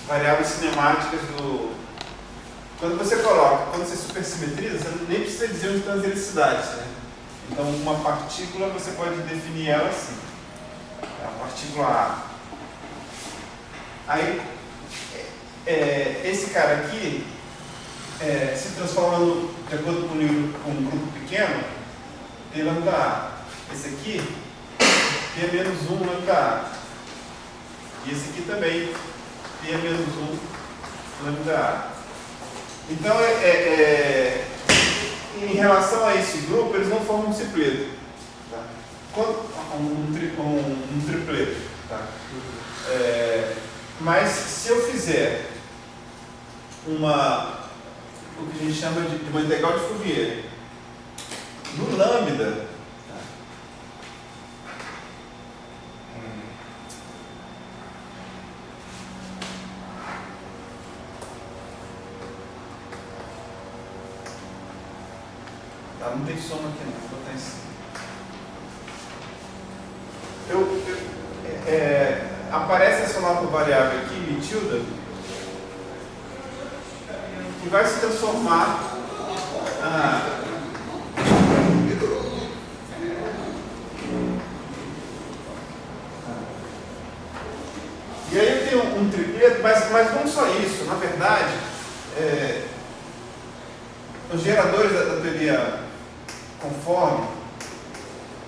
variáveis cinemáticas do... Quando você coloca, quando você supersimetriza, você nem precisa dizer onde estão as helicidades, né? Então, uma partícula, você pode definir ela assim. É a partícula A. Aí, esse cara aqui se transforma, de acordo com um grupo pequeno, tem lambda A. Esse aqui tem menos 1 lambda A. E esse aqui também tem menos 1 lambda A. Então, em relação a esse grupo, eles não formam um tripleto. Tá? Um tripleto. Tá? Mas se eu fizer o que a gente chama de uma integral de Fourier no lambda, não tem soma aqui não, vou botar em cima. Aparece essa nova variável aqui, mi tilde, que vai se transformar e aí eu tenho um tripleto, mas não só isso, na verdade, os geradores da teoria conforme,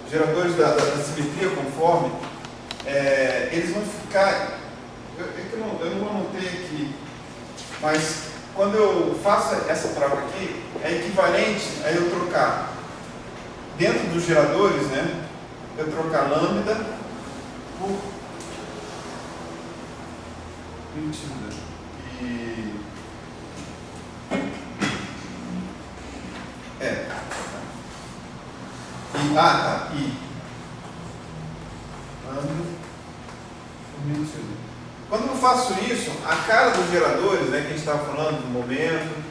geradores da simetria conforme, eles vão ficar, eu não anotei aqui, mas quando eu faço essa troca aqui, é equivalente a eu trocar dentro dos geradores, né, eu trocar lambda por tilde Quando eu faço isso, a cara dos geradores, né, que a gente estava falando, do momento,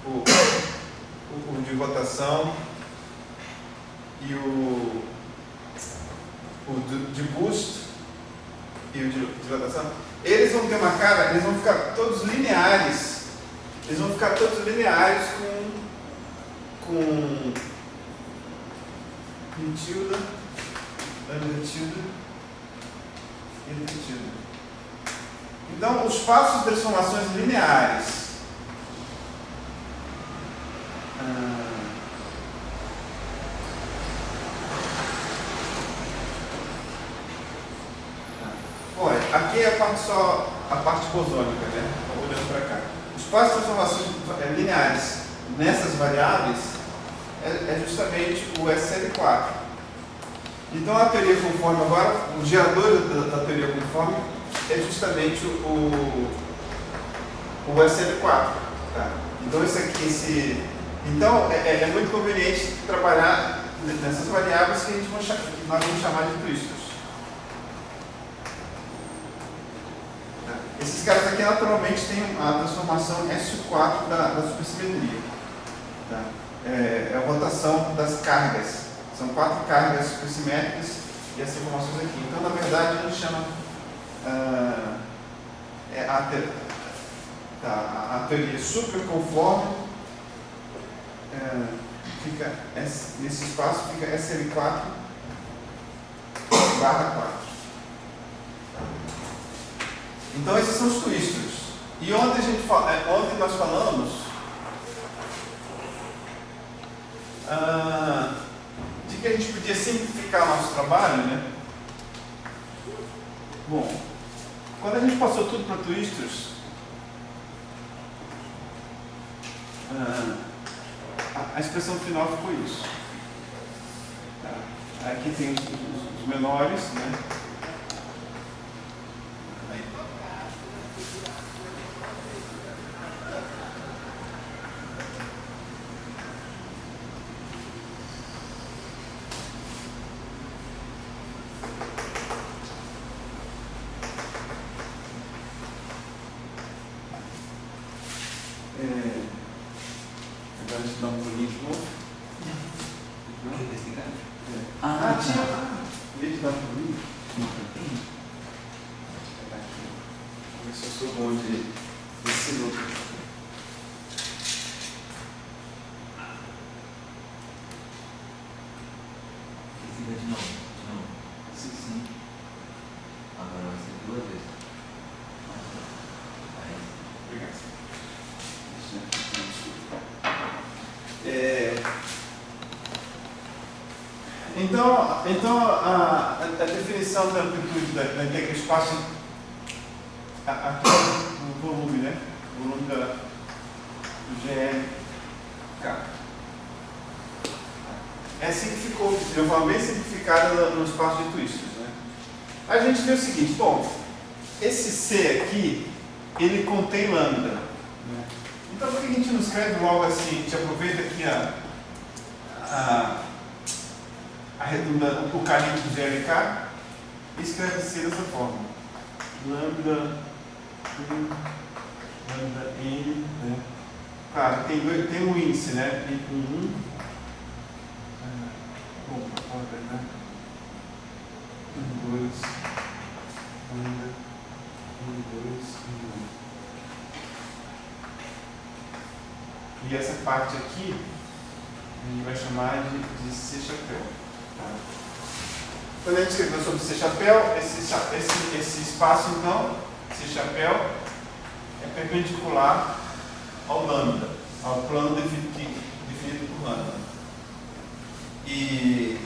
o de rotação e o de boost e o de rotação, eles vão ter uma cara, eles vão ficar todos lineares. Eles vão ficar todos lineares com tilde, lambda tilde e tilde. Então, os passos de transformações lineares olha, aqui é a parte bosônica, né? Estou olhando para cá. Os passos de transformações lineares nessas variáveis é justamente o SL4. Então, a teoria conforme agora, o gerador da teoria conforme é justamente o SL4. Tá? Então, então é muito conveniente trabalhar nessas variáveis que nós vamos chamar de twistors. Tá? Esses caras aqui naturalmente têm a transformação S4 da supersimetria. Tá? É a rotação das cargas. São 4 cargas supersimétricas e essas informações aqui. Então, na verdade, a gente chama a teoria superconforme, nesse espaço fica SL4/4. Então, esses são os twistors. E ontem nós falamos de que a gente podia simplificar o nosso trabalho, né? Bom, quando a gente passou tudo para twistors, a expressão final ficou isso. Aqui tem os menores, né? Agora a gente dá um pulinho de novo. Tinha. Em vez de dar um pulinho. se eu sou bom desse núcleo. Fica de novo. Sim. Agora vai ser 2 vezes. Obrigado. Então a definição da amplitude da integral espaço aqui no volume, né? O volume do GLK. É assim que ficou, de uma forma bem simplificada no espaço de twists, né? A gente vê o seguinte, bom, esse C aqui, ele contém lambda, né? Então por que a gente não escreve logo assim? A gente aproveita aqui o carinho do GLK e escreve C dessa forma. Lambda N, né? Claro, tem um índice, né? Entre 1. Bom, né? 1, 2, lambda, 1, 2, 1. E essa parte aqui a gente vai chamar de C chapéu. Tá? Quando a gente escreveu sobre C chapéu, esse espaço então, C chapéu, é perpendicular ao lambda, ao plano definido por lambda. E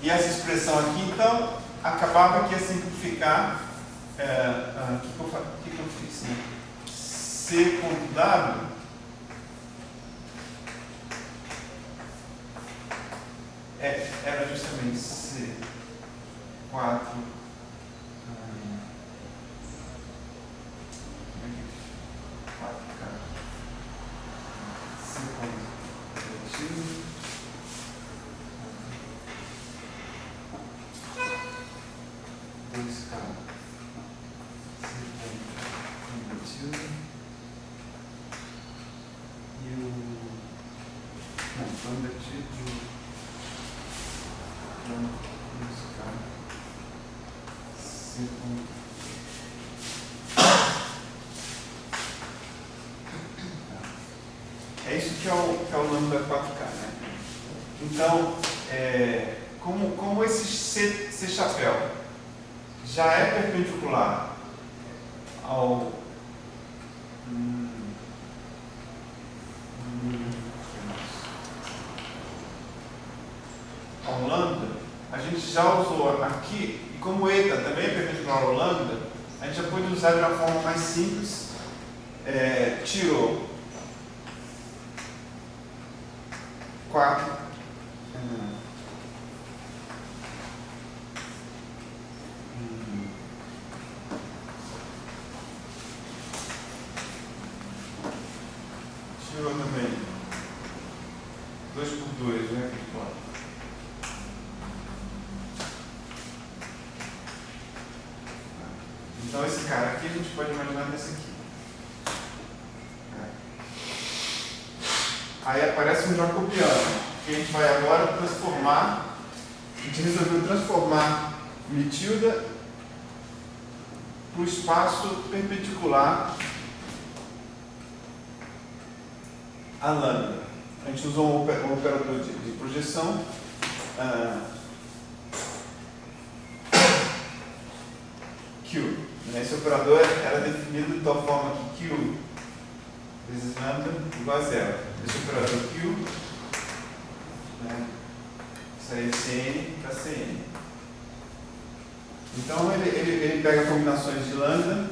essa expressão aqui, então, acabava aqui a simplificar. O que eu fiz? Né? C.W era justamente C4. C positivo. É isso que é o nome da 4K, né? Então, como esse C chapéu já é perpendicular ao lambda, a gente já usou aqui, e como eta também é perpendicular ao lambda, a gente já pode usar de uma forma mais simples, tirou 4 tirou também 2 por 2, né? Então esse cara aqui a gente pode imaginar desse aqui. Aí aparece um jacobiano, que a gente vai agora transformar. A gente resolveu transformar metilda para o espaço perpendicular a lambda. A gente usou um operador de projeção. Q. Esse operador era definido de tal forma que Q vezes lambda igual a zero. Esse operador Q, né, sai Cn para Cn. Então ele pega combinações de lambda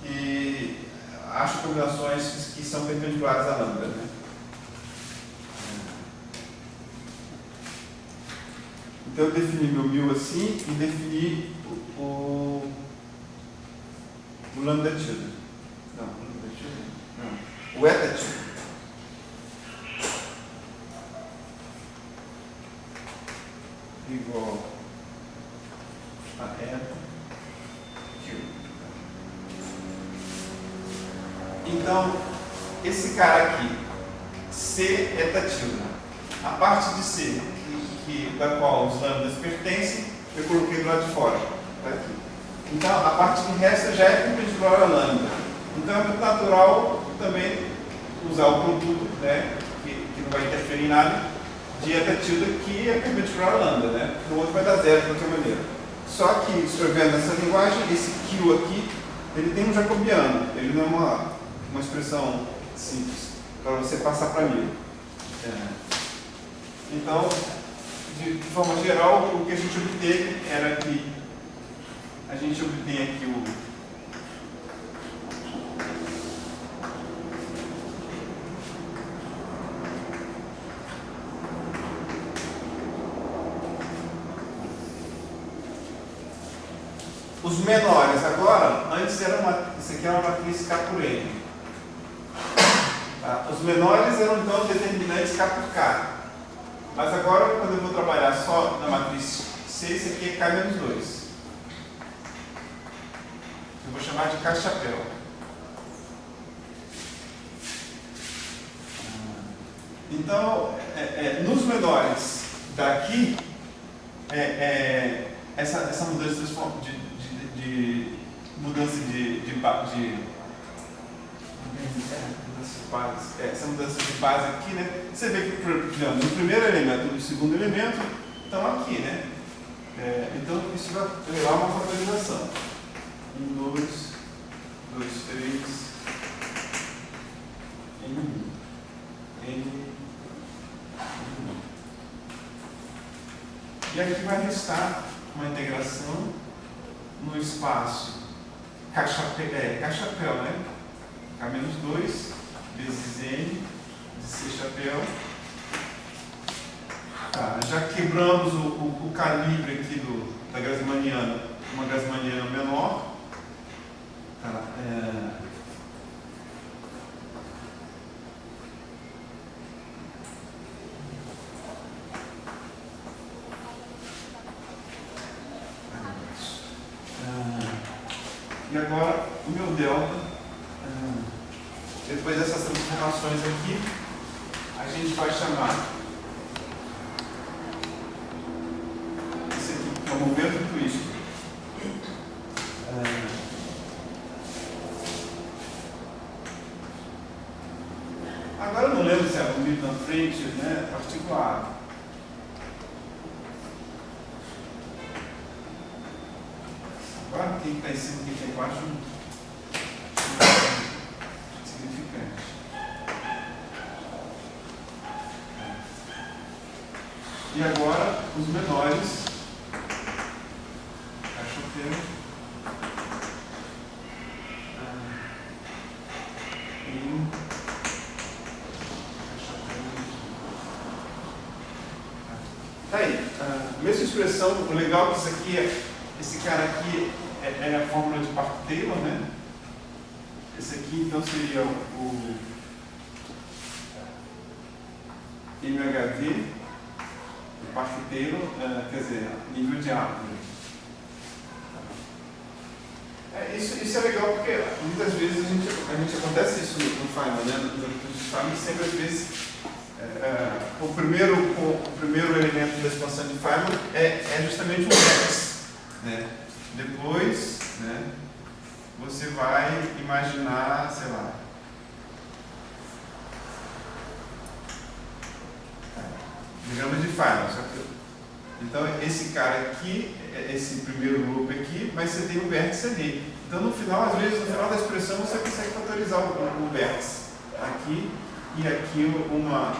e acha combinações que são perpendiculares a lambda, né? Então eu defini meu μ assim e defini o lambda tilde. Não, o lambda tilde. Não. O eta tilde. Igual a eta tilde. Então, esse cara aqui, C eta tilde. A parte de C, da qual os lambdas pertencem, eu coloquei do lado de fora. Está aqui. Então, a parte que resta já é perpendicular à lambda. Então, é muito natural também usar o produto, né, que não vai interferir em nada, de eta tilde que é perpendicular à lambda, né? No outro vai dar zero de qualquer maneira. Só que, escrevendo nessa linguagem, esse Q aqui, ele tem um jacobiano, ele não é uma expressão simples para você passar para mil. Então, de forma geral, o que a gente obteve era que a gente obtém aqui os menores. Agora, antes era isso aqui era uma matriz K por N. Tá? Os menores eram então determinantes K por K. Mas agora, quando eu vou trabalhar só na matriz C, isso aqui é K menos 2. Eu vou chamar de K chapéu. Então, nos menores daqui, essa mudança de essa mudança de base aqui, né? Você vê que, por exemplo, no primeiro elemento e no segundo elemento estão aqui, né? Então, isso vai levar a uma fatorização. 1, 2, 2, 3, N, N. E aqui vai restar uma integração no espaço K chapéu, né? K menos 2 vezes N de C chapéu. Tá, já quebramos o calibre aqui da Grassmanniana, uma Grassmanniana menor. Tá, e agora o meu delta, depois dessas transformações aqui, a gente vai chamar esse aqui que é o momento twist. Agora eu não lembro se é o momento na frente, né, particular. Agora quem está em cima e quem está embaixo é significante. E agora os menores, cachoteu, tá aí, mesma expressão. O legal é que isso aqui esse cara aqui é a fórmula de Park-Taylor, né? Esse aqui então seria o MHD do Park-Taylor, quer dizer, nível de árvore. Isso é legal porque muitas vezes a gente acontece isso no Feynman, né? No Feynman sempre às vezes o primeiro elemento da expansão de Feynman é justamente um vértice. Né? Depois, né, você vai imaginar, sei lá, diagrama de Feynman. Então, esse cara aqui, esse primeiro loop aqui, mas você tem um vértice ali. Então, no final, às vezes, no final da expressão, você consegue fatorizar o vértice. Aqui e aqui uma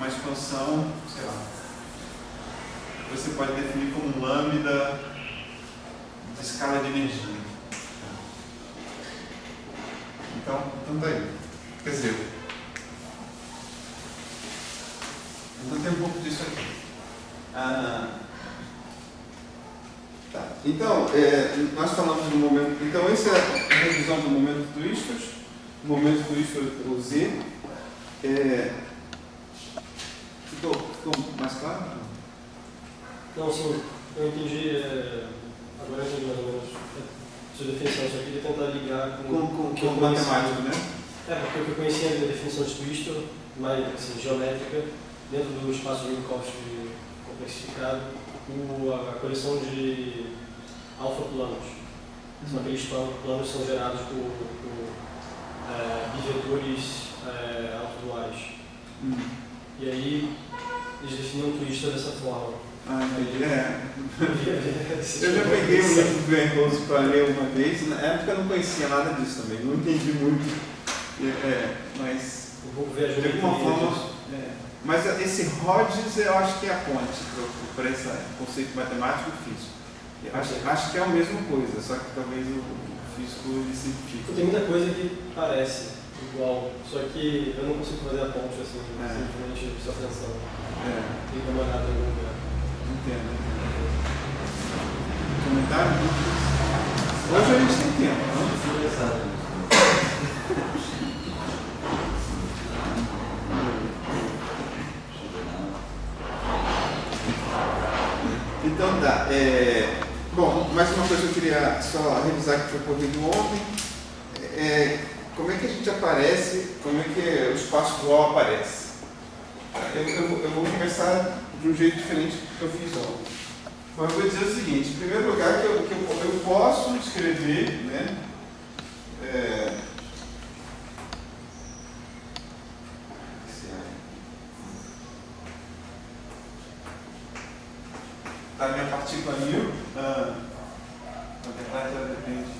expansão, sei lá, você pode definir como um lambda de escala de energia. Então tá aí. Quer dizer, então tem um pouco disso aqui. Tá. Então, nós falamos do momento. Então, essa é a revisão do momento twistor. O momento twistor, o Z. Ficou mais claro? Não, sim. Eu entendi. Agora eu entendi mais ou menos a sua definição. Só queria tentar ligar com o que eu conhecia. Matemático, né? Porque o que eu conhecia da definição de twistor, mais assim, geométrica, dentro do espaço de Minkowski complexificado, a coleção de alfa planos. São aqueles planos que são gerados por bivetores autoduais. E aí eles definiam um twist dessa forma. Eu já peguei o livro do Glenn Close para ler uma vez. Na época eu não conhecia nada disso também, não entendi muito. Mas um pouco viajou de alguma forma. Mas esse Hodges eu acho que é a ponte para esse conceito matemático e físico. Eu acho que é a mesma coisa, só que talvez o físico ele simplifique. Tem muita coisa que parece igual, só que eu não consigo fazer a ponte assim, simplesmente presta atenção. Tem que dar uma olhada em algum lugar. Entendo. Comentário? Hoje a gente tem tempo, não? Então tá. Bom, mais uma coisa que eu queria só revisar que foi ocorrido ontem. Como é que a gente aparece, como é que o espaço visual aparece? Eu vou começar de um jeito diferente do que eu fiz ontem. Bom, eu vou dizer o seguinte: em primeiro lugar, que eu posso escrever, né? Da minha partícula 1000, na verdade ela depende.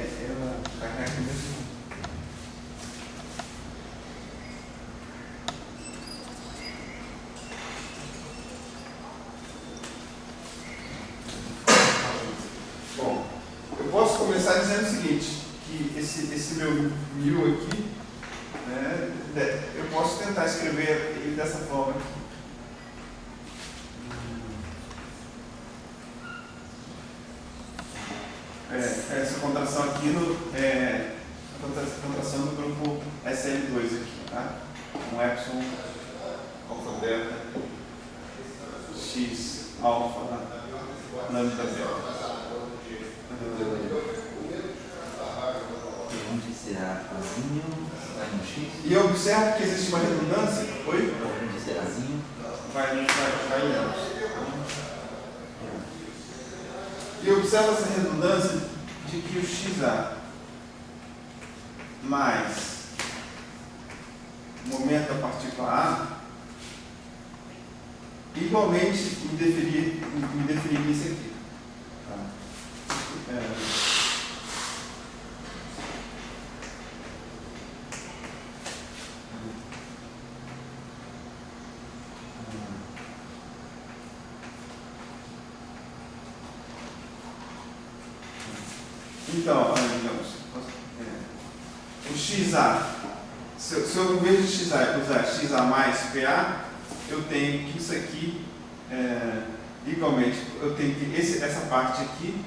Ela carrega mesmo. Bom, eu posso começar dizendo o seguinte, que esse meu 1000 aqui, né, eu posso tentar escrever ele dessa forma aqui. Essa contração aqui a contração do grupo SL2 aqui, tá? Um epsilon, alfa delta, x, alfa, lambda delta. Onde será azinho? Vai no x? E eu observo que existe uma redundância. Oi? Onde será azinho? Vai em ambos. E eu observo essa redundância de que o xa mais o momento da partícula A igualmente me definiria isso aqui. Tá? Então, digamos, o xa, se eu em vez de xa usar xa mais PA, eu tenho que isso aqui, igualmente, eu tenho que essa parte aqui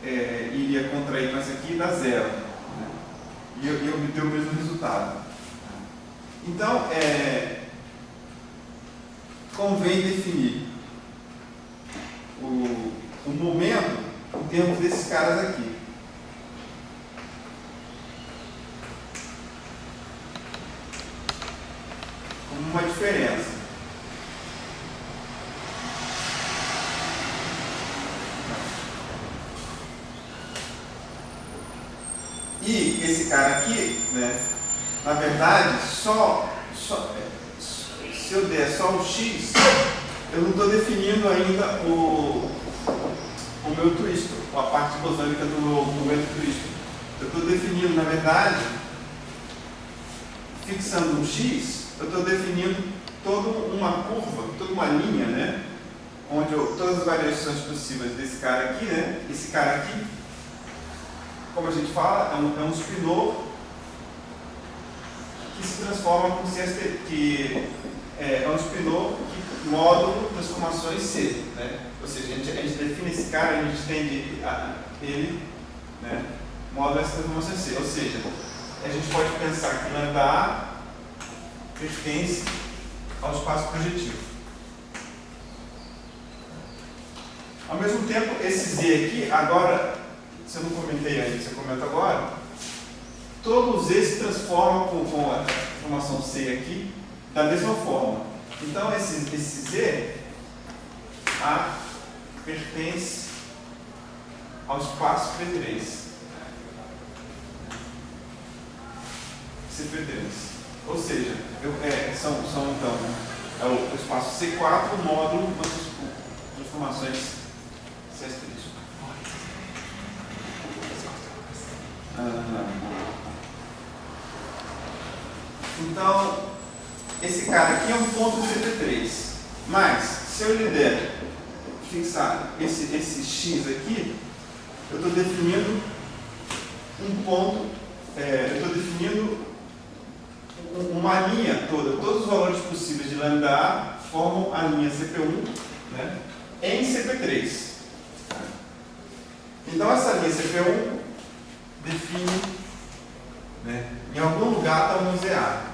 iria contrair com essa aqui e dar zero. Né? E eu obter o mesmo resultado. Então, convém definir o momento em termos desses caras aqui. Como uma diferença. E esse cara aqui, né, na verdade, se eu der só o x, eu não estou definindo ainda o meu twister, a parte bosônica do momento twister. Eu estou definindo, na verdade, fixando um x, eu estou definindo toda uma curva, toda uma linha, né? Onde todas as variações possíveis desse cara aqui, né? Esse cara aqui, como a gente fala, é um spinor que se transforma como se que é um spinor que módulo transformações C, né? Ou seja, a gente define esse cara, a gente estende ele, né? Módulo essa transformação C. Ou seja, a gente pode pensar que lambda A pertence ao espaço projetivo. Ao mesmo tempo, esse Z aqui, agora, se eu não comentei ainda, você comenta agora, todo Z se transforma com a transformação C aqui da mesma forma. Então esse Z pertence ao espaço P3. CP3. Ou seja, são então é o espaço C4, o módulo das transformações C3. Então, esse cara aqui é um ponto CP3. Mas, se eu lhe der fixar esse X aqui, eu estou definindo um ponto, eu estou definindo uma linha toda. Todos os valores possíveis de lambda A formam a linha CP1, né, em CP3. Então, essa linha CP1 define, né, em algum lugar está um ZA.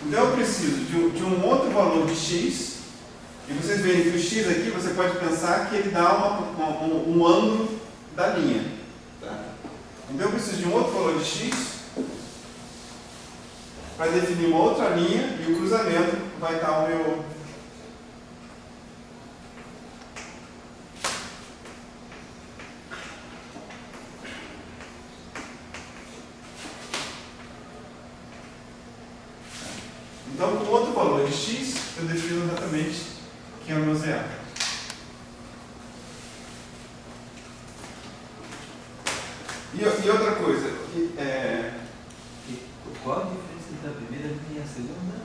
Então eu preciso de um outro valor de x, e vocês veem que o x aqui você pode pensar que ele dá um ângulo da linha. Tá? Então eu preciso de um outro valor de x para definir uma outra linha, e o cruzamento vai estar o meu. Então, com outro valor de x, eu defino exatamente quem é o meu ZA. E outra coisa, qual a diferença entre a primeira linha e a segunda?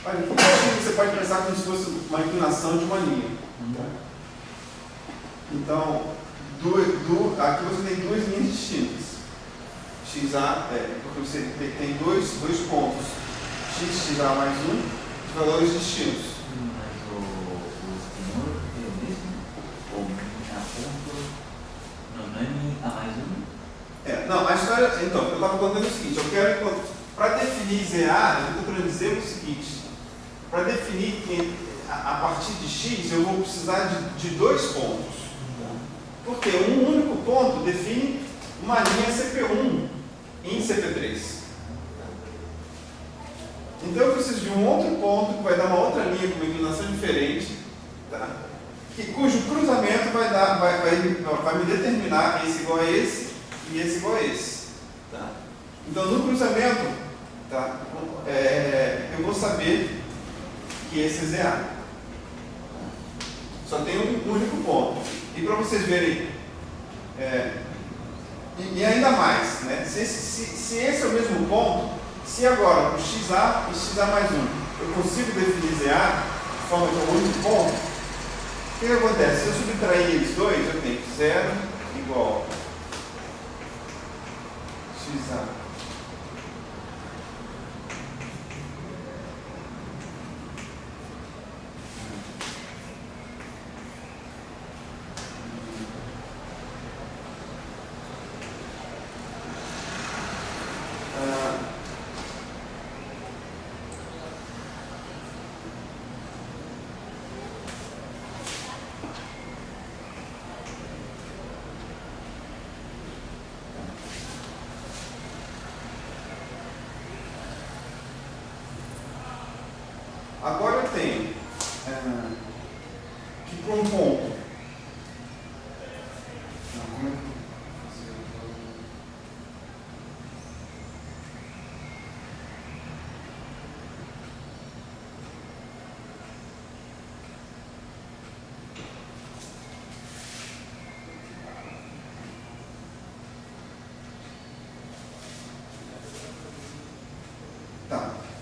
olha, aqui você pode pensar como se fosse uma inclinação de uma linha. Tá? Então, aqui você tem duas linhas distintas. XA, porque você tem dois pontos. XA mais 1, de valores distintos. Mas o estímulo é o mesmo? Ou a ponto não é A mais 1? Não, a história. Então, eu estava contando o seguinte: eu quero, para definir ZA, eu estou querendo dizer o seguinte: para definir que a partir de X eu vou precisar de dois pontos. Porque um único ponto define uma linha CP1 em CP3. Então eu preciso de um outro ponto que vai dar uma outra linha com uma inclinação diferente, tá? Cujo cruzamento vai me determinar esse igual a esse e esse igual a esse. Tá? Então no cruzamento, tá? Eu vou saber que esse é ZA. Só tem um único ponto. E para vocês verem, e ainda mais, né? Se esse é o mesmo ponto, se agora o XA e XA mais 1 eu consigo definir ZA de forma que é um único ponto, o que acontece? Se eu subtrair eles dois, eu tenho 0 igual XA. Agora eu tenho que para um ponto.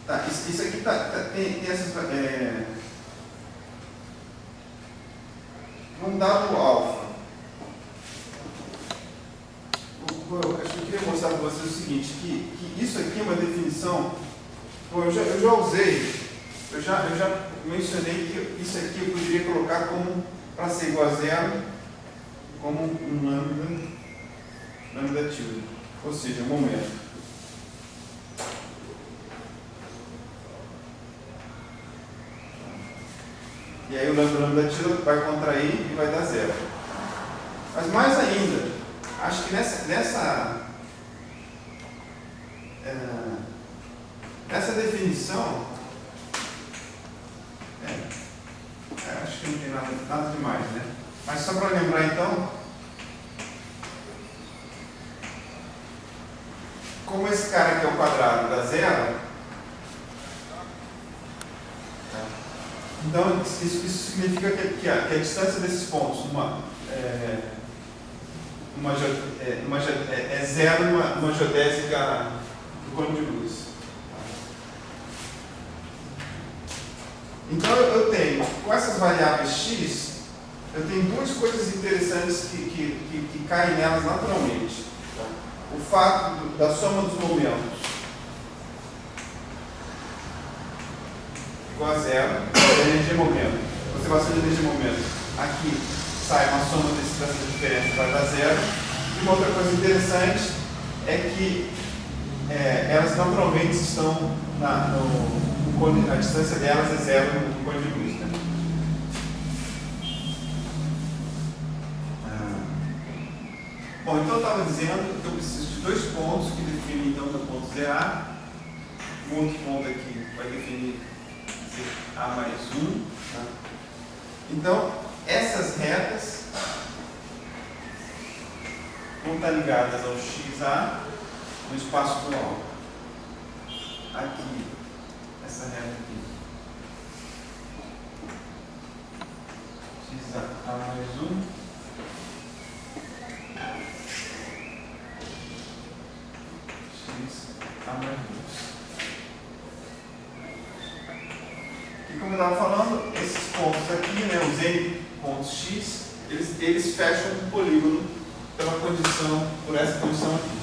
Tá, isso aqui tem essas. Um dado alfa. Acho que eu queria mostrar para vocês o seguinte, que isso aqui é uma definição. Bom, eu já usei, eu já mencionei que isso aqui eu poderia colocar como, para ser igual a zero, como um lambda tilde, ou seja, momento. E aí o lambda tila vai contrair e vai dar 0. Mas mais ainda, acho que nessa definição, acho que não tem nada demais, né? Mas só para lembrar então, como esse cara aqui é o quadrado dá 0, então isso significa que a distância desses pontos é 0 numa geodésica do cone de luz. Então eu tenho, com essas variáveis x, eu tenho duas coisas interessantes que caem nelas naturalmente. O fato da soma dos momentos igual a 0, a energia momento, conservação de energia momento. Aqui sai uma soma dessas diferenças, vai dar 0. E uma outra coisa interessante é que elas naturalmente estão no cone, a distância delas é 0 no cone de luz. Né? Bom, então eu estava dizendo que eu preciso de dois pontos que definem então meu ponto ZA. Um outro ponto aqui vai definir A mais 1. Tá? Então, essas retas vão estar ligadas ao XA no espaço dual. Aqui, essa reta aqui. XA mais 1. XA mais 2. E como eu estava falando, esses pontos aqui, né, os N pontos X, eles fecham o polígono por essa condição aqui.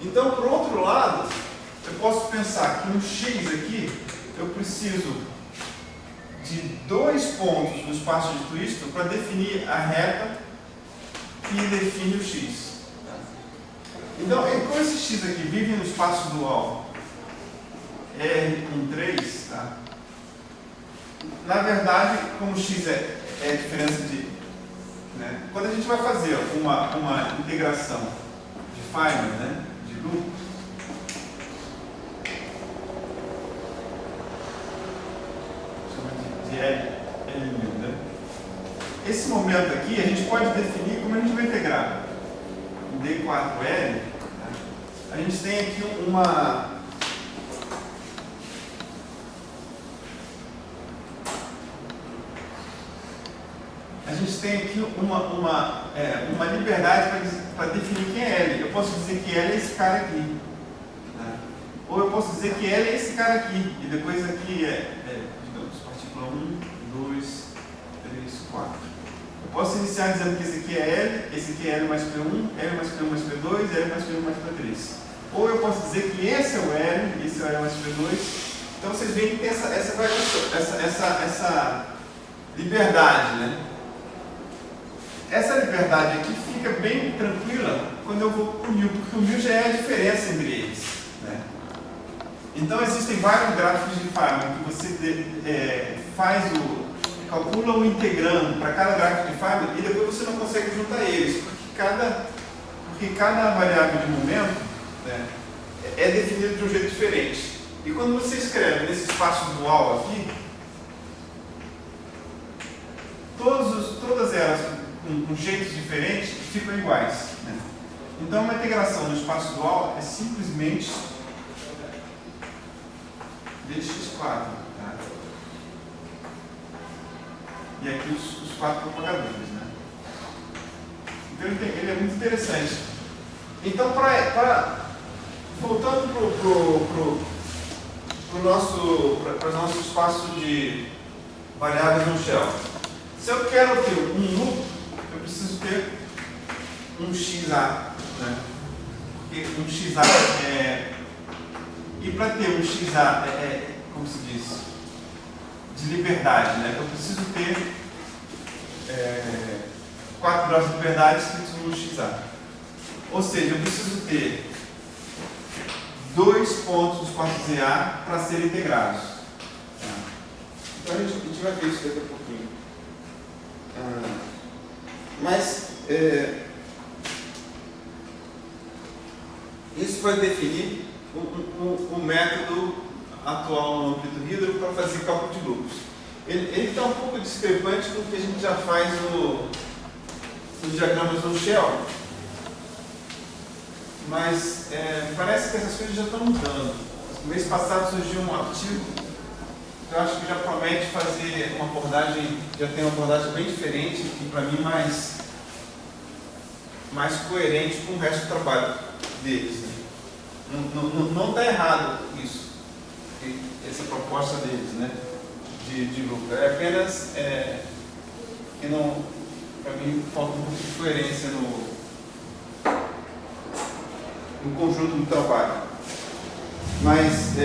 Então, por outro lado, eu posso pensar que no X aqui, eu preciso de dois pontos no espaço de Twistor para definir a reta que define o X. Então, como esse X aqui vive no espaço dual R com 3, tá? Na verdade, como X é a diferença de... Né? Quando a gente vai fazer uma integração de Feynman, né? De loop, de L, né? Esse momento aqui a gente pode definir como a gente vai integrar. Em D4L, tá? A gente tem aqui uma liberdade para definir quem é L. Eu posso dizer que L é esse cara aqui. Tá? Ou eu posso dizer que L é esse cara aqui. E depois aqui digamos, partícula 1, 2, 3, 4. Eu posso iniciar dizendo que esse aqui é L, esse aqui é L mais P1, L mais P1 mais P2, L mais P1 mais P3. Ou eu posso dizer que esse é o L, esse é o L mais P2. Então vocês veem que tem essa liberdade, né? Essa liberdade aqui fica bem tranquila quando eu vou para o μ, porque o μ já é a diferença entre eles. Né? Então existem vários gráficos de Feynman que você calcula o integrando para cada gráfico de Feynman e depois você não consegue juntar eles, porque cada variável de momento, né, é definida de um jeito diferente. E quando você escreve nesse espaço dual aqui, todas elas com jeitos diferentes ficam iguais. Né? Então, uma integração no espaço dual é simplesmente dx4. Tá? E aqui os quatro propagadores. Né? Então, ele é muito interessante. Então, voltando para o nosso espaço de variáveis no shell. Se eu quero ter um loop, eu preciso ter um XA, né? Porque um XA e para ter um XA como se diz, de liberdade, né? Eu preciso ter 4 graus de liberdade escritos no XA. Ou seja, eu preciso ter 2 pontos dos quartos EA para serem integrados. Então a gente vai ver isso daqui a pouquinho. Mas isso vai definir o método atual no Amplitude Hidro para fazer cálculo de lucros. Ele está um pouco discrepante com o que a gente já faz nos diagramas do Shell, mas parece que essas coisas já estão mudando. No mês passado surgiu um artigo que eu acho que já promete fazer uma abordagem, já tem uma abordagem bem diferente e para mim mais coerente com o resto do trabalho deles. Né? Não está errado isso, essa proposta deles, né? De lucro. É apenas que não, para mim, falta um pouco de coerência no conjunto do trabalho. Mas,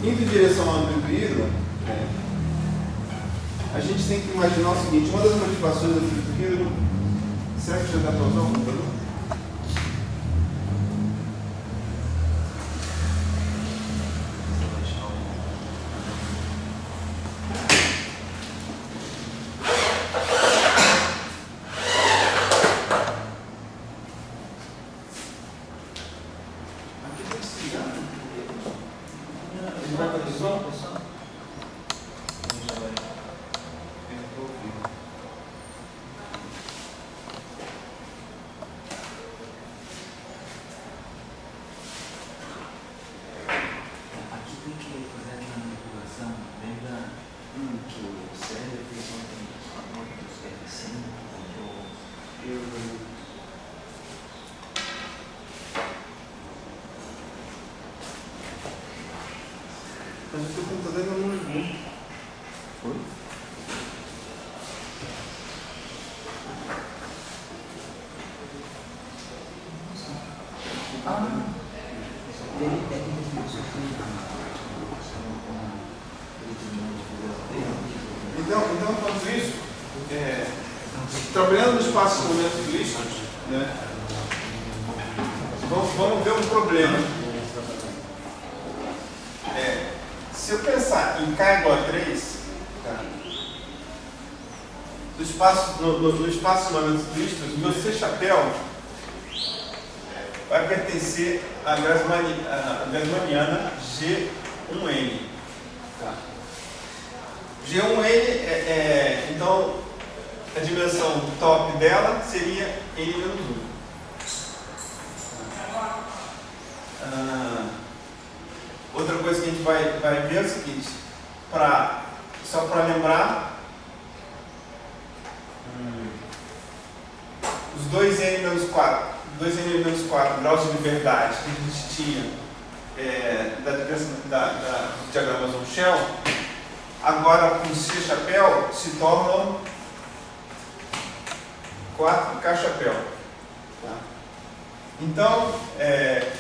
indo em direção ao Amplitude Hidro, a gente tem que imaginar o seguinte: uma das motivações do Amplitude Hidro, será que já dá para usar o computador? Mas o teu computador não ligou. Foi? Então, enquanto isso, trabalhando no espaço de momento turístico, né, vamos ver um problema. Se eu pensar em K igual a 3, tá? no espaço de momentos turísticos, o meu C chapéu vai pertencer à Grassmanniana G1N. Tá? G1N então a dimensão top dela seria N-1. Outra coisa que a gente vai ver é o seguinte: só para lembrar, os 2N-4 graus de liberdade que a gente tinha dos diagramas on Shell, agora com C chapéu se tornam 4K chapéu. Tá? Então,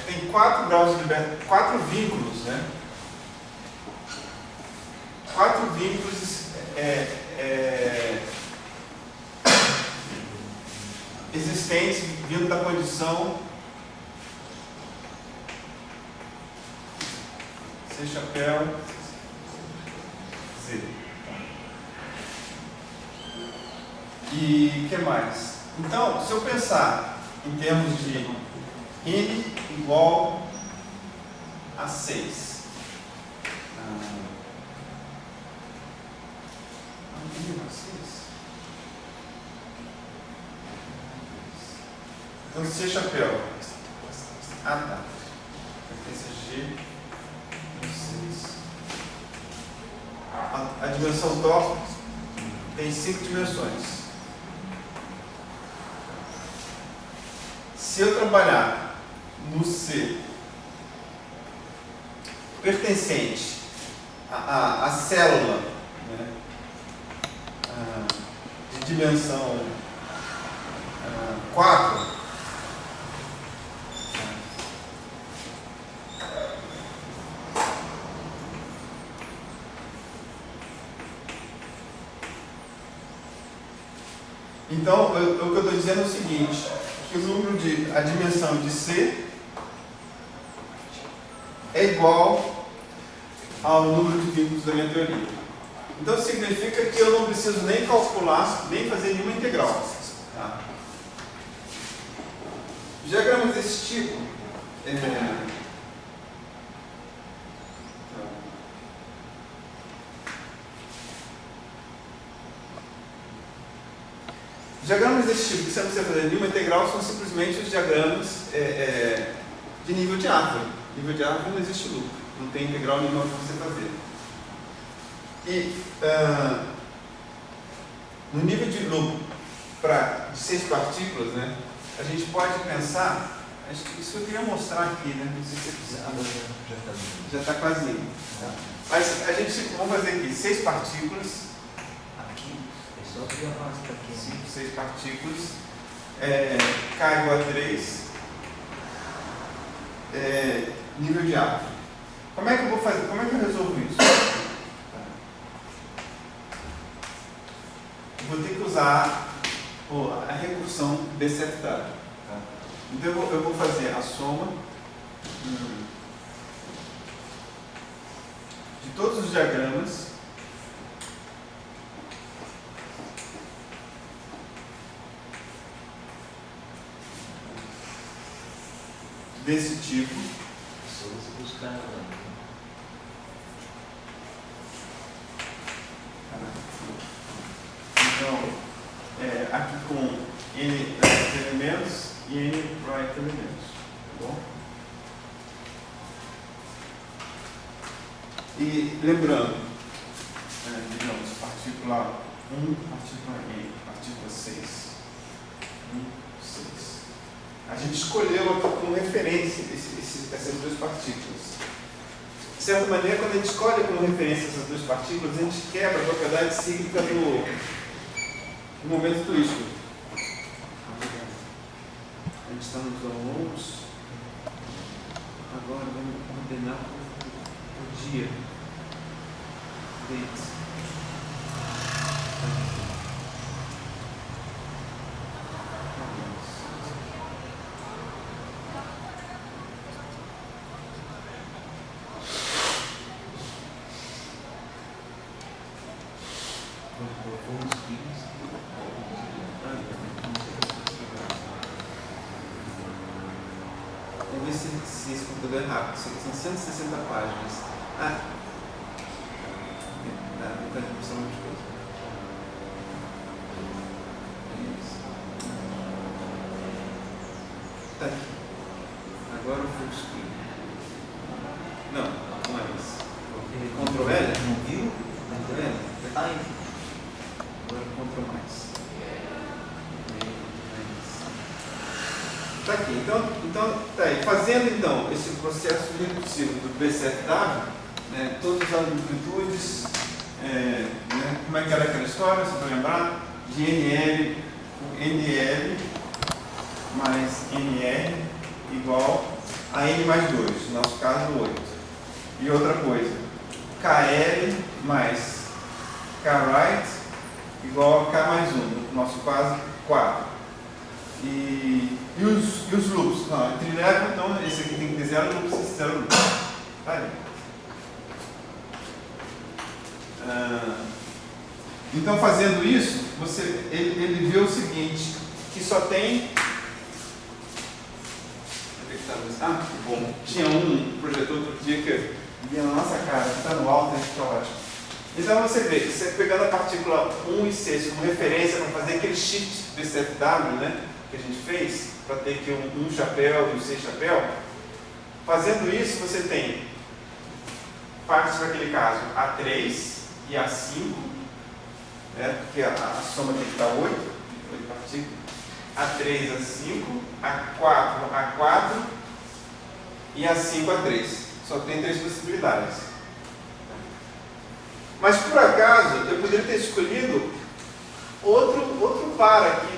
tem 4 graus de liberdade, 4 vínculos, né? 4 vínculos existentes vindo da condição C chapéu Z. E o que mais? Então, se eu pensar em termos de N igual a 6. Então, C chapéu. Tá. Pertence a G6. A dimensão top tem 5 dimensões. Se eu trabalhar no C pertencente à célula, né, de dimensão 4, Então, o que eu estou dizendo é o seguinte, que a dimensão de C é igual ao número de vínculos da minha teoria. Então, significa que eu não preciso nem calcular, nem fazer nenhuma integral. Tá? Diagramas desse tipo, diagramas desse tipo, que você não precisa fazer nenhuma integral, são simplesmente os diagramas de nível de árvore. Nível de árvore não existe loop, não tem integral nenhuma para você fazer. E no nível de loop de 6 partículas, né, a gente pode pensar, acho que isso eu queria mostrar aqui, né, não sei se já está quase indo. Tá? Mas a gente, vamos fazer aqui, 6 partículas. Aqui, é só que eu mostro aqui. 6 partículas, K igual a 3, nível de árvore. Como é que eu vou fazer? Como é que eu resolvo isso? Eu vou ter que usar a recursão BCFW. Tá? Então eu vou fazer a soma de todos os diagramas desse tipo. Só você buscar lá. Então, aqui com N left elementos e N right elementos. Tá bom? E lembrando, digamos, partícula 1, partícula E, partícula 6. 1, 6. A gente escolheu aqui como referência essas duas partículas. De certa maneira, quando a gente escolhe como referência essas duas partículas, a gente quebra a propriedade cíclica do momento tuístico. A gente está nos longos. Agora vamos ordenar o dia. Date. Vamos ver se esse computador é rápido. Isso aqui são 160 páginas. Não tem função de coisa. Tá aqui. Agora o full screen. Não é isso. Ctrl L? Não viu? Ctrl L? Ai. Agora Ctrl mais. Tá aqui. Então tá aí. Fazendo então esse processo recursivo do BCFW, né, todas as amplitudes, né, como é que era aquela história, você vai lembrar? De NL com NL mais NR igual a N mais 2, no nosso caso 8. E outra coisa, KL mais KRight igual a K mais 1, no nosso caso 4. E os loops? Não, entre level, então esse aqui tem que ter 0 loops, esse 0 loops. Tá aí. Então, fazendo isso, ele vê o seguinte, que só tem... que bom. Tinha um projetor outro dia que via na nossa cara, está no alto, fica ótimo. Então você vê, você pegando a partícula 1 e 6 como referência para fazer aquele shift BCFW, né, que a gente fez, para ter aqui um chapéu e 6 chapéu, fazendo isso você tem partes para aquele caso A3 e A5, né, porque a soma tem que estar 8 partículas, A3, A5, A4, A4 e A5, A3. Só tem 3 possibilidades. Mas por acaso eu poderia ter escolhido outro par aqui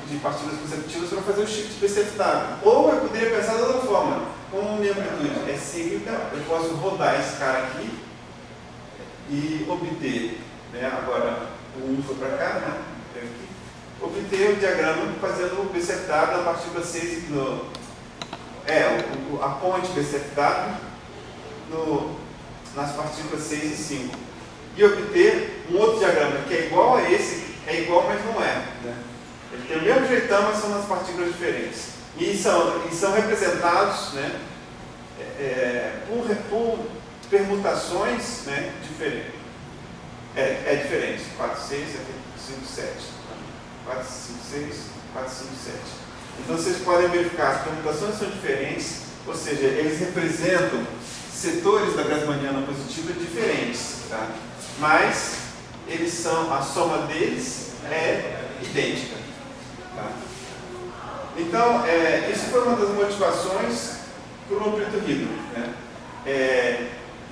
de partículas perceptivas para fazer o shift BCFW. Ou eu poderia pensar de outra forma. Como minha amplitude é cíclica, eu posso rodar esse cara aqui e obter, né, agora o 1 foi para cá, né? obter o diagrama fazendo o BCFW na partícula 6, a ponte BCFW nas partículas 6 e 5. E obter um outro diagrama que é igual a esse, é igual, mas não é. Né? Ele tem o mesmo jeitão, mas são nas partículas diferentes. E são representados, né, por permutações, né, diferentes. É diferente. 4, 6, 5, 7. 4, 5, 6, 4, 5, 7. Então vocês podem verificar, as permutações são diferentes, ou seja, eles representam setores da Grassmanniana positiva diferentes, tá? Mas a soma deles é idêntica. Tá? Então, isso foi uma das motivações para o conflito hídrico. Né?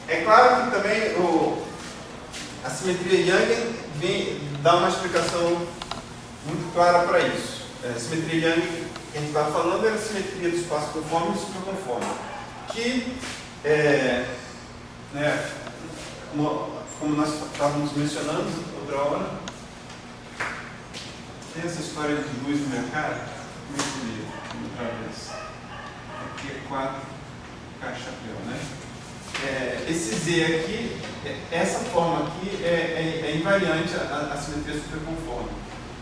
É claro que também a simetria Young dá uma explicação muito clara para isso. A simetria Young que a gente estava falando era a simetria do espaço conforme e superconforme, que, né, como nós estávamos mencionando outra hora, tem essa história de luz na minha cara, outra vez. Aqui é 4 chapéu, né? Esse Z aqui, essa forma aqui é invariante à simetria superconforme.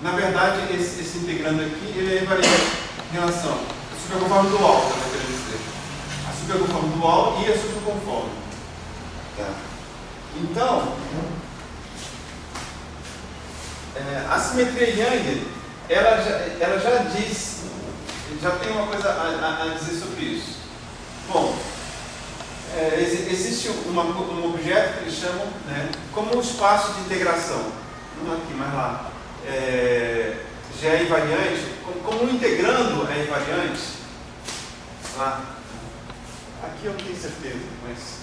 Na verdade, esse integrando aqui, ele é invariante em relação à superconforme dual, que eu quero dizer. A superconforme dual e a superconforme. Tá. Então, a simetria Young, ela já tem uma coisa a dizer sobre isso. Bom, existe um objeto que eles chamam, né, como um espaço de integração. Não aqui, mas lá. Já é invariante, como um integrando é invariante. Lá. Aqui eu não tenho certeza,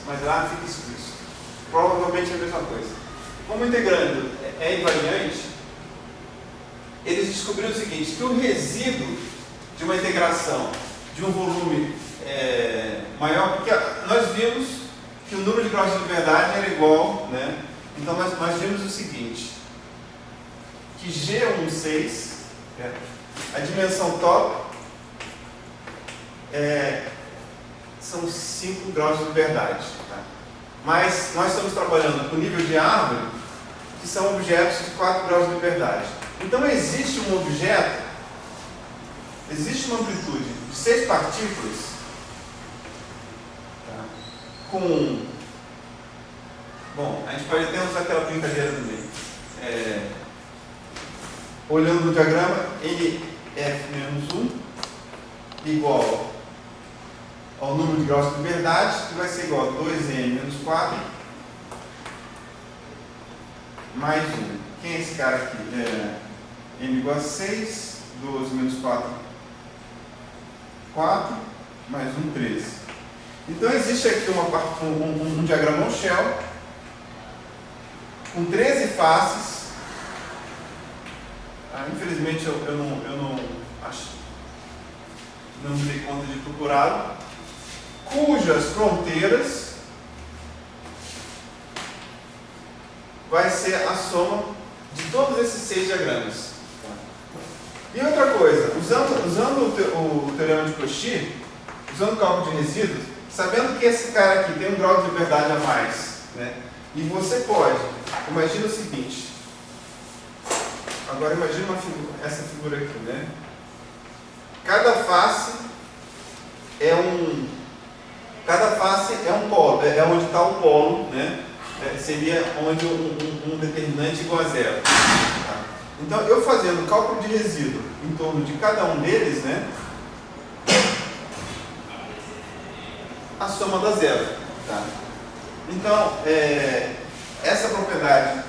mas lá fica explícito. Provavelmente é a mesma coisa. Como integrando é invariante, eles descobriram o seguinte, que o resíduo de uma integração de um volume maior, porque nós vimos que o número de graus de liberdade era igual, né? Então nós vimos o seguinte, que G16, a dimensão top são 5 graus de liberdade. Tá? Mas nós estamos trabalhando com o nível de árvore, que são objetos de 4 graus de liberdade. Então existe um objeto, existe uma amplitude de 6 partículas, tá? Bom, a gente pode até usar aquela brincadeira também. Olhando no diagrama, NF-1 igual ao número de graus de liberdade, que vai ser igual a 2N-4 mais 1. Quem é esse cara aqui? M igual a 6, 12 menos 4, 4, mais 1, 13. Então existe aqui um diagrama shell com 13 faces. Infelizmente eu não me dei conta de procurá-lo, cujas fronteiras vai ser a soma de todos esses 6 diagramas. E outra coisa, usando o teorema de Cauchy, usando o cálculo de resíduos, sabendo que esse cara aqui tem um grau de liberdade a mais, né? E você pode, imagina o seguinte, agora imagina essa figura aqui, né? Cada face é um polo, é onde está o polo, né? Seria onde um determinante igual a zero. Tá? Então, eu fazendo cálculo de resíduo em torno de cada um deles, né? A soma dá zero. Tá? Então, essa propriedade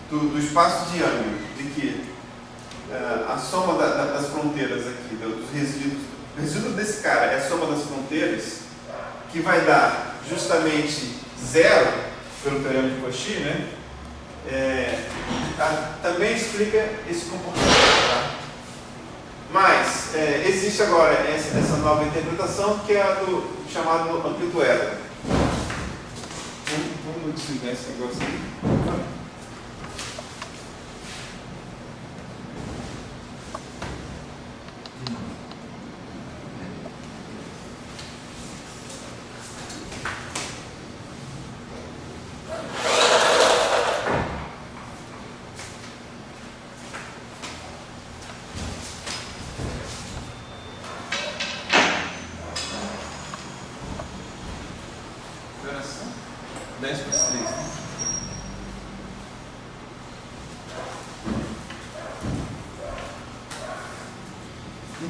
do espaço de Young, de que a soma das fronteiras aqui, dos resíduos, o resíduo desse cara é a soma das fronteiras, que vai dar justamente zero, pelo teorema de Cauchy, né? Também explica esse comportamento. Tá? Mas existe agora essa nova interpretação, que é a do chamado amplituero. Vamos desligar esse negócio aqui.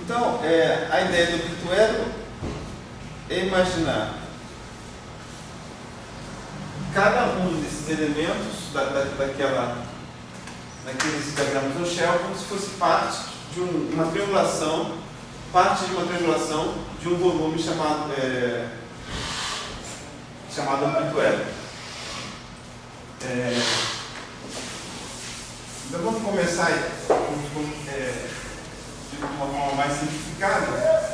Então, a ideia do Pituero é imaginar cada um desses elementos daqueles diagramas do Shell como se fosse parte de uma triangulação, de um volume chamado Pituero. Então vamos começar de uma forma mais simplificada.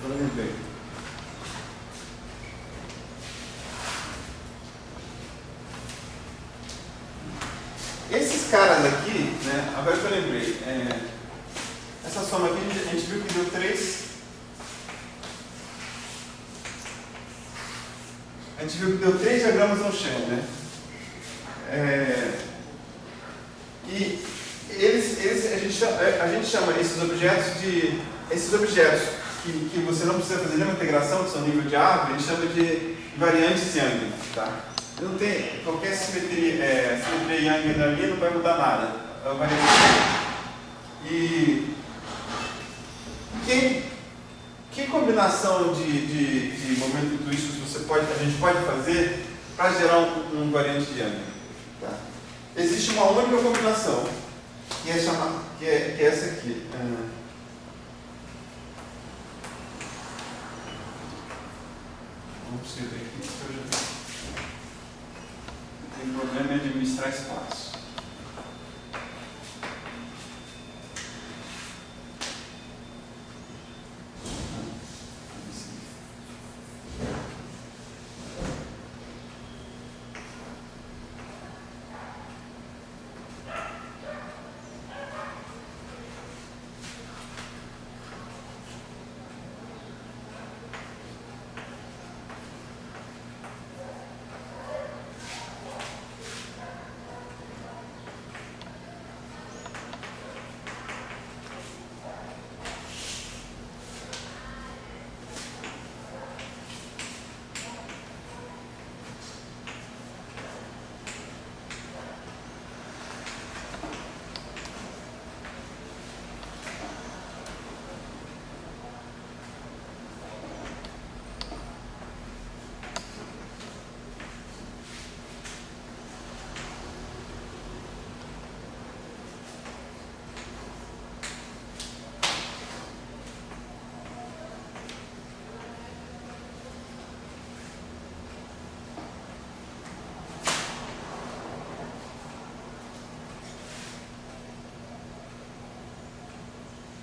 Agora lembrei. Esses caras aqui, né, agora que eu lembrei, essa soma aqui a gente viu que deu 3. A gente viu que deu 3 diagramas no chão, né? E a gente chama esses objetos que você não precisa fazer nenhuma integração, que são nível de árvore, a gente chama de variantes Young, tá? Não tem qualquer simetria Young ali, não vai mudar nada. É uma variante Young. E que combinação de momento twist a gente pode fazer para gerar um variante Young? Tá? Existe uma única combinação, que é essa aqui. Vamos escrever aqui, porque eu já tenho problema em administrar espaço.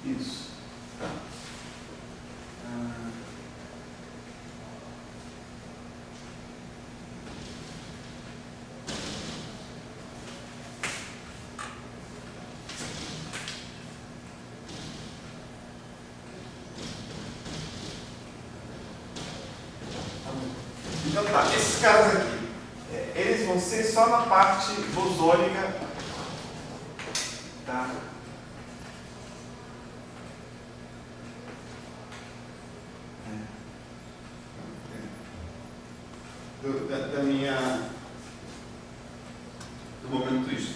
Isso. Tá. Então tá, esses caras aqui, eles vão ser só na parte bosônica, tá? Do momento twist.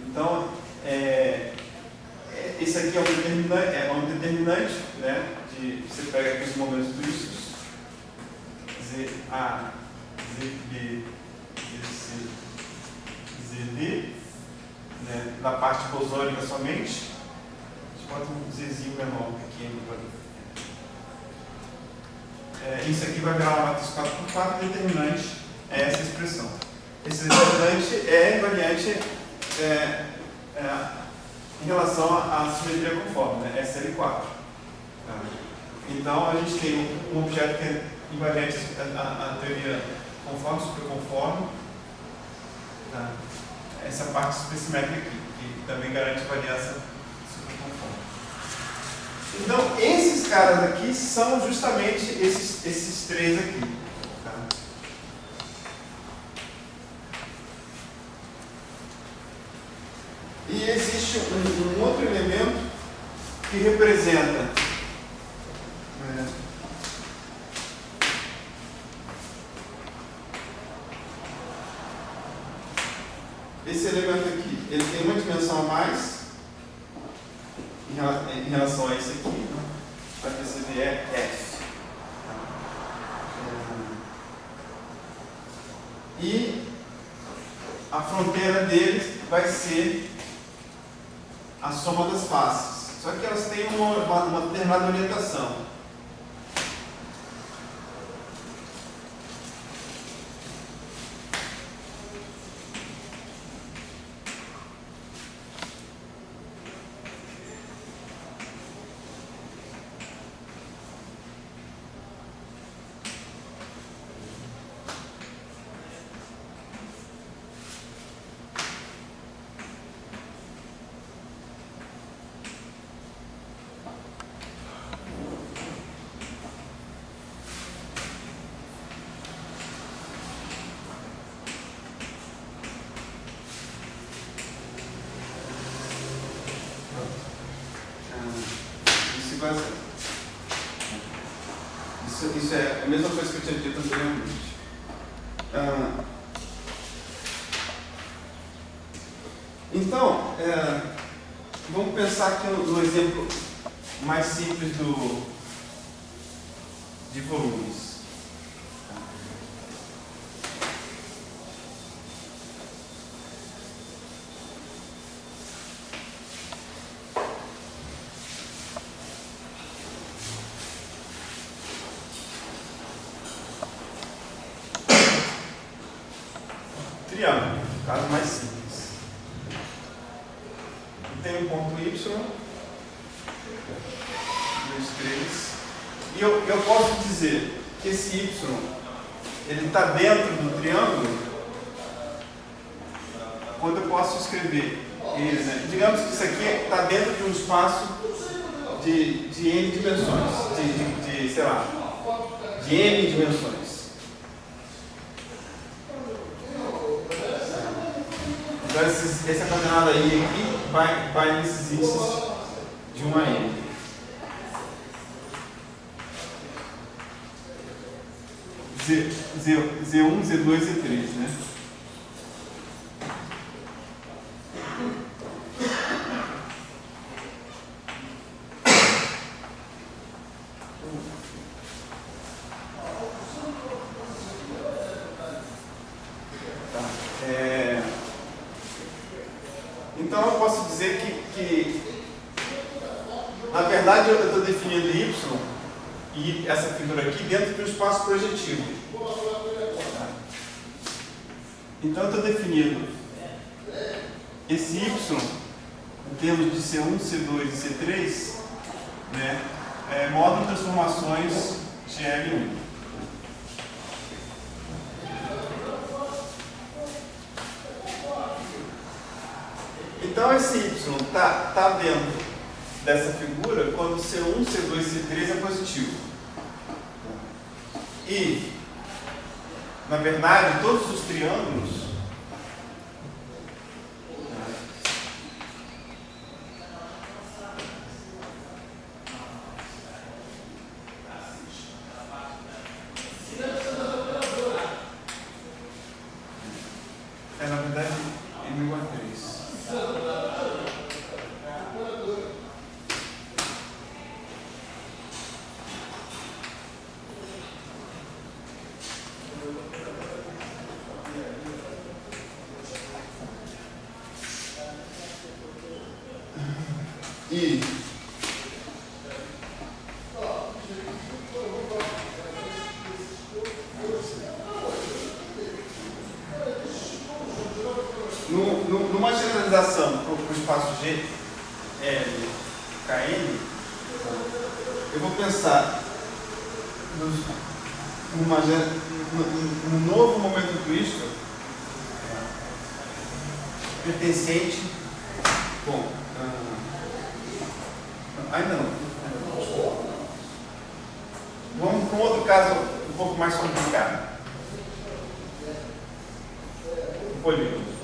Então, esse aqui é um determinante, né? Você pega aqui os momentos twistos, ZA, ZB, ZC, ZD, né? Na parte bosônica somente. Bota um Zzinho menor, pequeno. Isso aqui vai virar uma matriz 4x4, determinante é essa expressão. Esse determinante é invariante em relação à simetria conforme, né? SL4. Tá? Então a gente tem um objeto que é invariante à teoria conforme, superconforme. Tá? Essa parte supersimétrica aqui, que também garante variância. Então, esses caras aqui são justamente esses três aqui. Tá? existe um outro elemento que representa esse elemento aqui. Ele tem uma dimensão a mais em relação a esse aqui. Vai perceber é F. E a fronteira deles vai ser a soma das faces. Só que elas têm uma determinada orientação. Isso é a mesma coisa que eu tinha dito anteriormente. Então, vamos pensar aqui no exemplo mais simples de volumes. Triângulo, caso mais simples. Tem um ponto Y, 2, 3, e eu posso dizer que esse Y ele está dentro do triângulo quando eu posso escrever ele, né? Digamos que isso aqui está dentro de um espaço de N dimensões, sei lá, de N dimensões. Então, essa coordenada I aqui vai nesses índices de 1 a N. Z1, Z2, Z3, né? Então eu posso dizer que na verdade eu estou definindo Y e essa figura aqui dentro de um espaço projetivo. Então eu estou definindo esse Y em termos de C1, C2 e C3, né, módulo de transformações de L1. Então esse Y está dentro dessa figura quando C1, C2 e C3 é positivo. E, na verdade, todos os triângulos na verdade, M igual a 3. E numa generalização para o espaço G, L, KN, eu vou pensar num novo momento turístico pertencente. Bom, ainda não. Vamos para um outro caso um pouco mais complicado. Um polígono.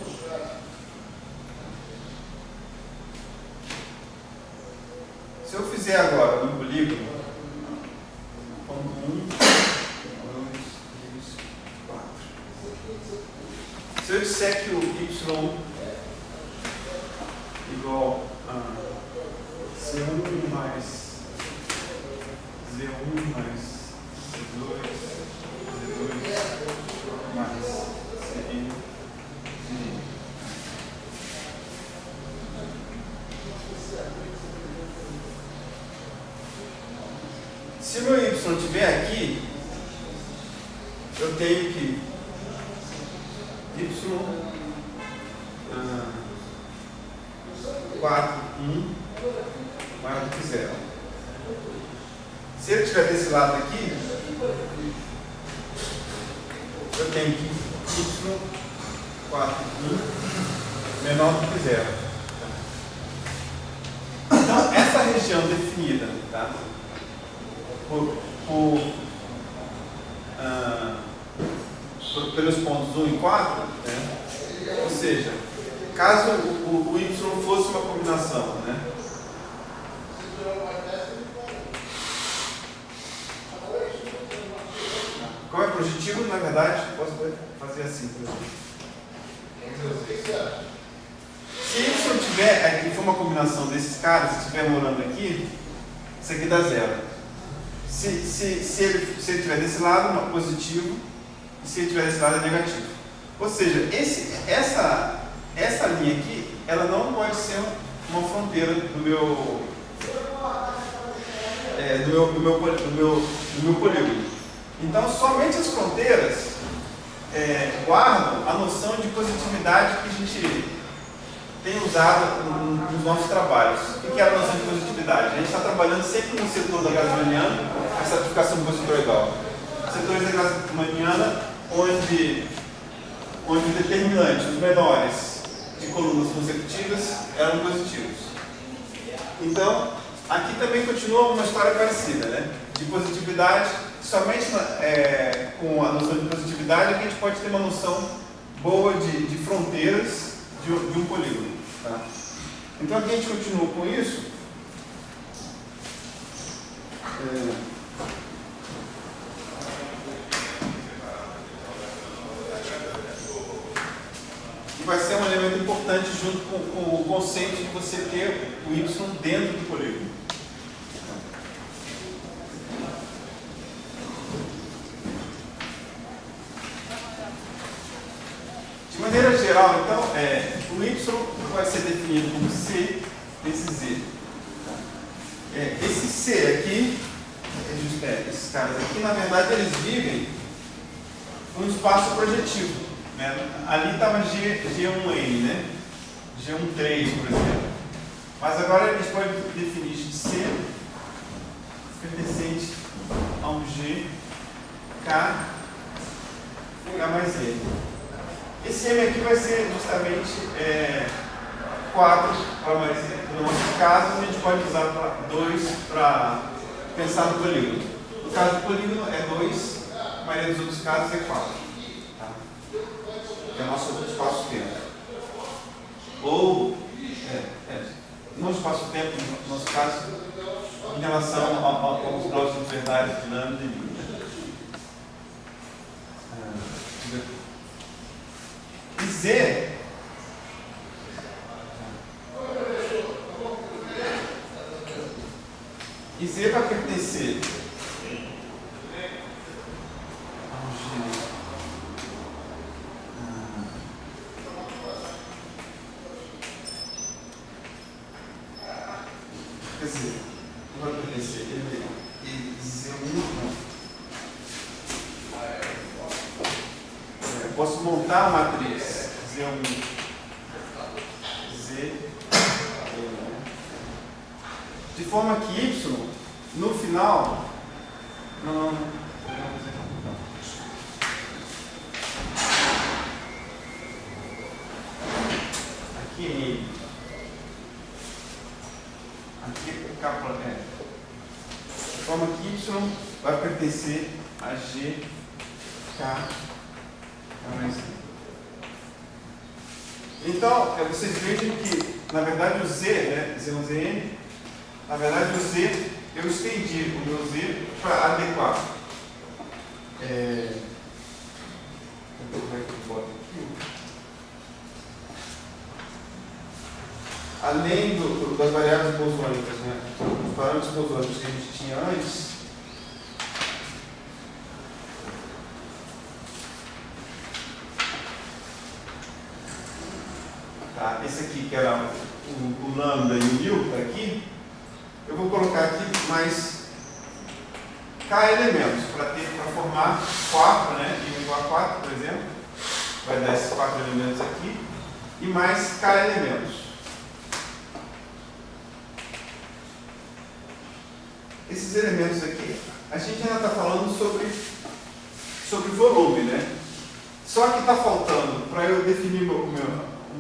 C agora no polígono, ponto 1, 2, 3, 4. Se eu disser que o y igual a C1 mais Z1 mais Z2 mais CN, se meu y estiver aqui, eu tenho que y 4, 1 maior do que 0. Se ele estiver desse lado aqui, eu tenho que y 4, 1 menor do que 0. Então, essa região definida, tá? Pelos pontos 1 e 4, né? Ou seja, caso o y fosse uma combinação, né? Qual é o projetivo? Na verdade, posso fazer assim, por exemplo. Se y tiver aqui, for uma combinação desses caras, se estiver morando aqui, isso aqui dá 0. Se ele estiver desse lado, positivo, e se ele estiver desse lado, é negativo. Ou seja, essa linha aqui, ela não pode ser uma fronteira do meu polígono. Então, somente as fronteiras guardam a noção de positividade que a gente tem usado nos nossos trabalhos. O que é a noção de positividade? A gente está trabalhando sempre no setor da gasoliana, a certificação positroidal. Setores da gasoliana onde os determinantes, os menores de colunas consecutivas, eram positivos. Então, aqui também continua uma história parecida, né? De positividade, somente com a noção de positividade, a gente pode ter uma noção boa de fronteiras de um polígono. Tá? Então, aqui a gente continua com isso. E vai ser um elemento importante junto com o conceito de você ter o y dentro do polígono. De maneira geral, então, o y vai ser definido como C esse Z. Esse C aqui, esses caras aqui, na verdade, eles vivem num espaço projetivo. Ali estava G1N, né? G1,3, por exemplo. Mas agora a gente pode definir C pertencente a um G, K, K mais M. Esse M aqui vai ser justamente 4 para mais M. No nosso caso, a gente pode usar 2 para pensar no polígono. No caso do polígono é 2, a maioria dos outros casos é 4. É o nosso espaço-tempo. Ou, não espaço-tempo, no nosso caso, em relação aos blocos de verdade de lambda e μ. E Z vai pertencer ao G. Quer dizer, vai pertencer ele Z1. Eu posso montar a matriz Z1, Z, de forma que Y, no final, aqui é N, aqui é K, de forma que Y vai pertencer a G, K, mais M. Então, vocês vejam que, na verdade, o Z, né, Z1ZN, Na verdade, o Z, eu estendi o meu Z para adequar. Como é que eu boto aqui? Além das variáveis bosônicas, né? Os parâmetros bosônicos que a gente tinha antes, tá? Esse aqui que era o lambda e o μ, tá aqui, eu vou colocar aqui mais K elementos para formar 4, né? M igual a 4, por exemplo, vai dar esses 4 elementos aqui, e mais K elementos. Esses elementos aqui, a gente ainda está falando sobre volume, né? Só que está faltando, para eu definir o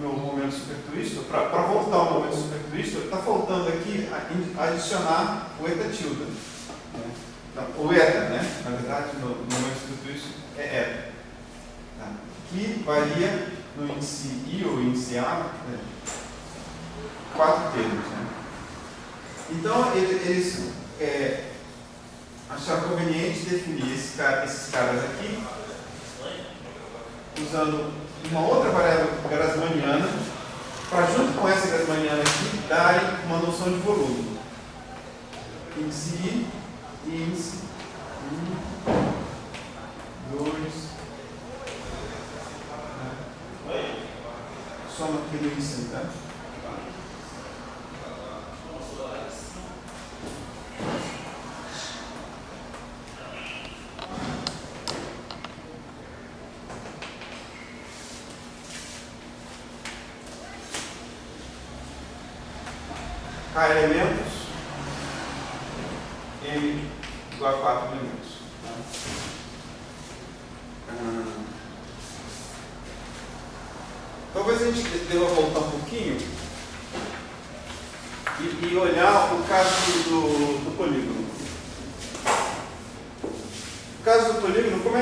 meu momento supertwist, para voltar ao momento supertwist, está faltando aqui adicionar o eta tilde. Né? Então, o eta, né? Na verdade, no momento supertwist é eta. Tá? Que varia no índice I ou índice A, né? 4 termos. Né? Então, eles acharam conveniente definir esses caras aqui usando uma outra variável grassmanniana para, junto com essa grassmanniana aqui, darem uma noção de volume. Índice I e índice 1, 2, soma aqui no índice, tá? K elementos, M igual a 4 elementos. Talvez a gente deva voltar um pouquinho e olhar o caso do polígono. No caso do polígono, como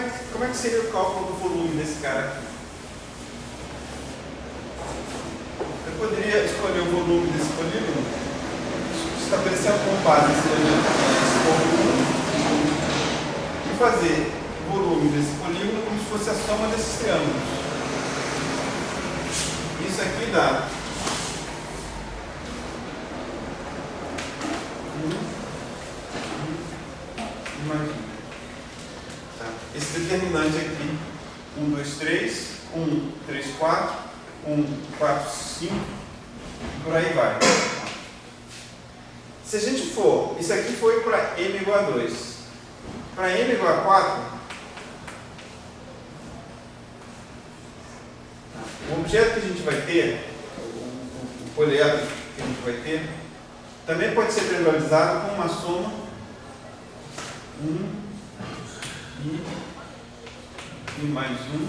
é que seria o cálculo do volume desse cara aqui? Eu poderia escolher o volume desse polígono estabelecendo como base esse elemento, esse ponto 1, e fazer o volume desse polígono como se fosse a soma desses triângulos. Isso aqui dá 1 mais 1. Tá? Esse determinante aqui, 1, 2, 3, 1, 3, 4, 1, 4, 5, e por aí vai. Se a gente for, isso aqui foi para M igual a 2. Para M igual a 4, o objeto que a gente vai ter, o poliedro que a gente vai ter, também pode ser triangularizado com uma soma 1, I mais 1,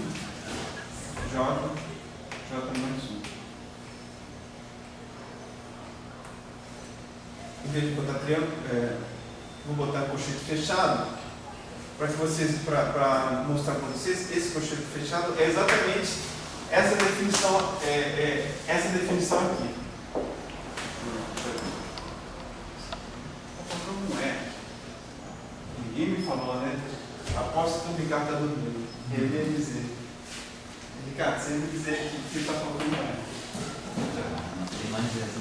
J mais 1. Em vez de botar triângulo, vou botar colchete fechado para mostrar para vocês. Esse colchete fechado é exatamente essa definição, essa definição aqui. Não é. Ninguém me falou, né? Aposto que o Ricardo está dormindo. Ele ia dizer. Ricardo, você ia dizer que está falando não é. Tem mais essa.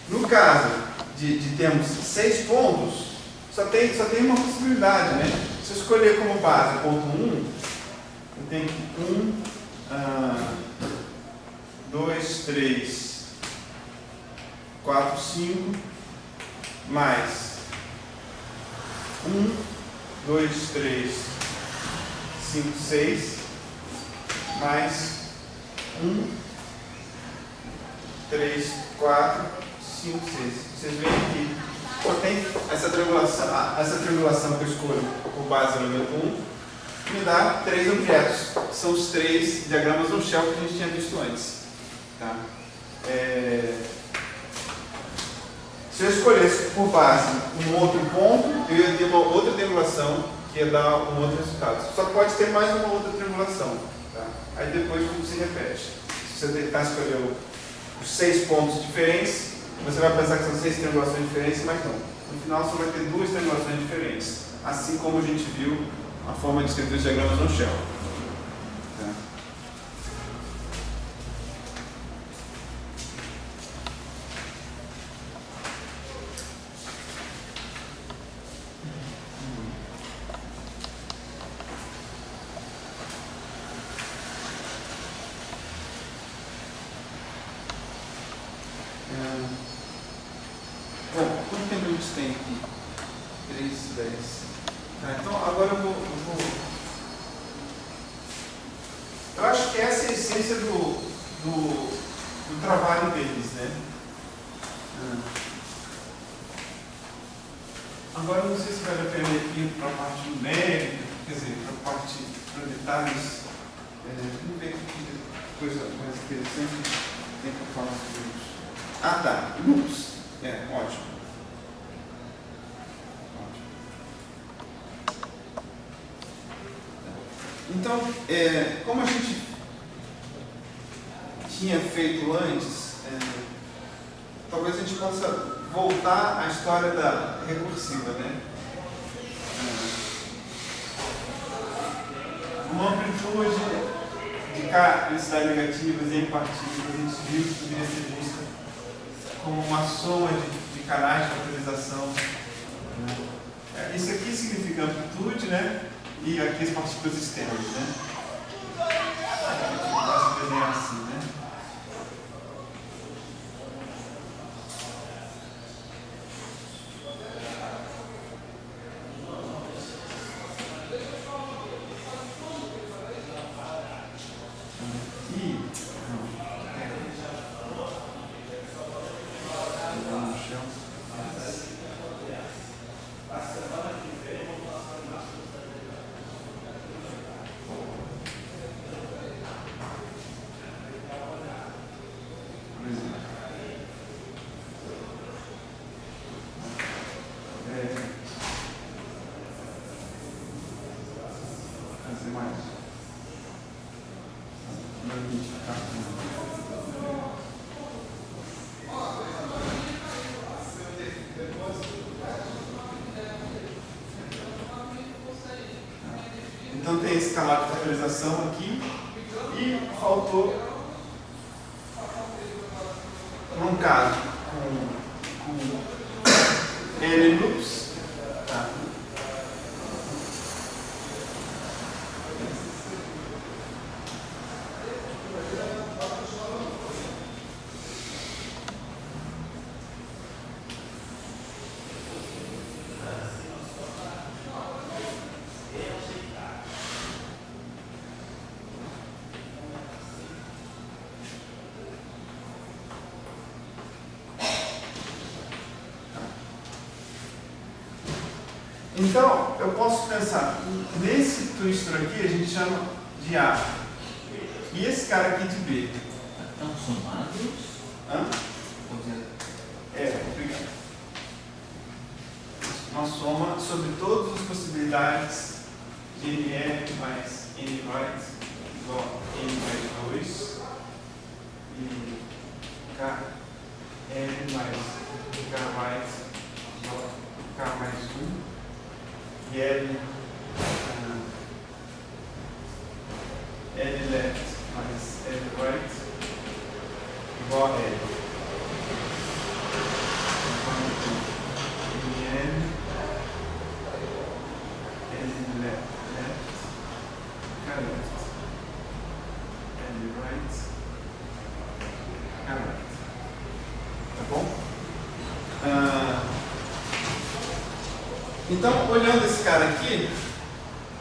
No caso de termos 6 pontos, só tem uma possibilidade, né? Se eu escolher como base o ponto 1, eu tenho que 1, 2, 3, 4, 5, mais 1, 2, 3, 5, 6, mais 1, 3, 4, 5, 6. Vocês veem que só tem essa triangulação que eu escolho por base do elemento 1, me dá 3 objetos. São os 3 diagramas no shell que a gente tinha visto antes. Tá? Se eu escolhesse por base um outro ponto, eu ia ter uma outra triangulação que ia dar um outro resultado. Só pode ter mais uma outra triangulação. Tá? Aí depois tudo se repete. Se você tentar escolher os 6 pontos diferentes, você vai pensar que são 6 triangulações diferentes, mas não. No final você vai ter 2 triangulações diferentes, assim como a gente viu a forma de escrever os diagramas no shell. Tá? Bom, quanto tempo a gente tem aqui? 3, 10. Tá, então agora eu vou. Eu acho que essa é a essência do trabalho deles, né? Agora eu não sei se vale a pena ir para a parte numérica, quer dizer, para detalhes. Vamos ver que coisa mais interessante tem para falar sobre isso. Ah, tá. Loops. Ótimo. Então, como a gente tinha feito antes, talvez a gente possa voltar à história da recursiva, né? Uma amplitude de K velocidade negativas em partículas, a gente viu que poderia ser vista como uma soma de canais de factorização. Isso aqui significa amplitude, né? E aqui as partículas externas, né? A gente possa desenhar assim, né? Então tem esse canal de factorização aqui e faltou, num caso, com N loops, tá? Então, eu posso pensar, nesse twister aqui a gente chama de A. E esse cara aqui de B. Estão somados? Obrigado. Uma soma sobre todas as possibilidades de NR mais N right igual a N mais 2 e K N mais K right igual a K mais 1 e L left mais L right igual a L. Então, olhando esse cara aqui,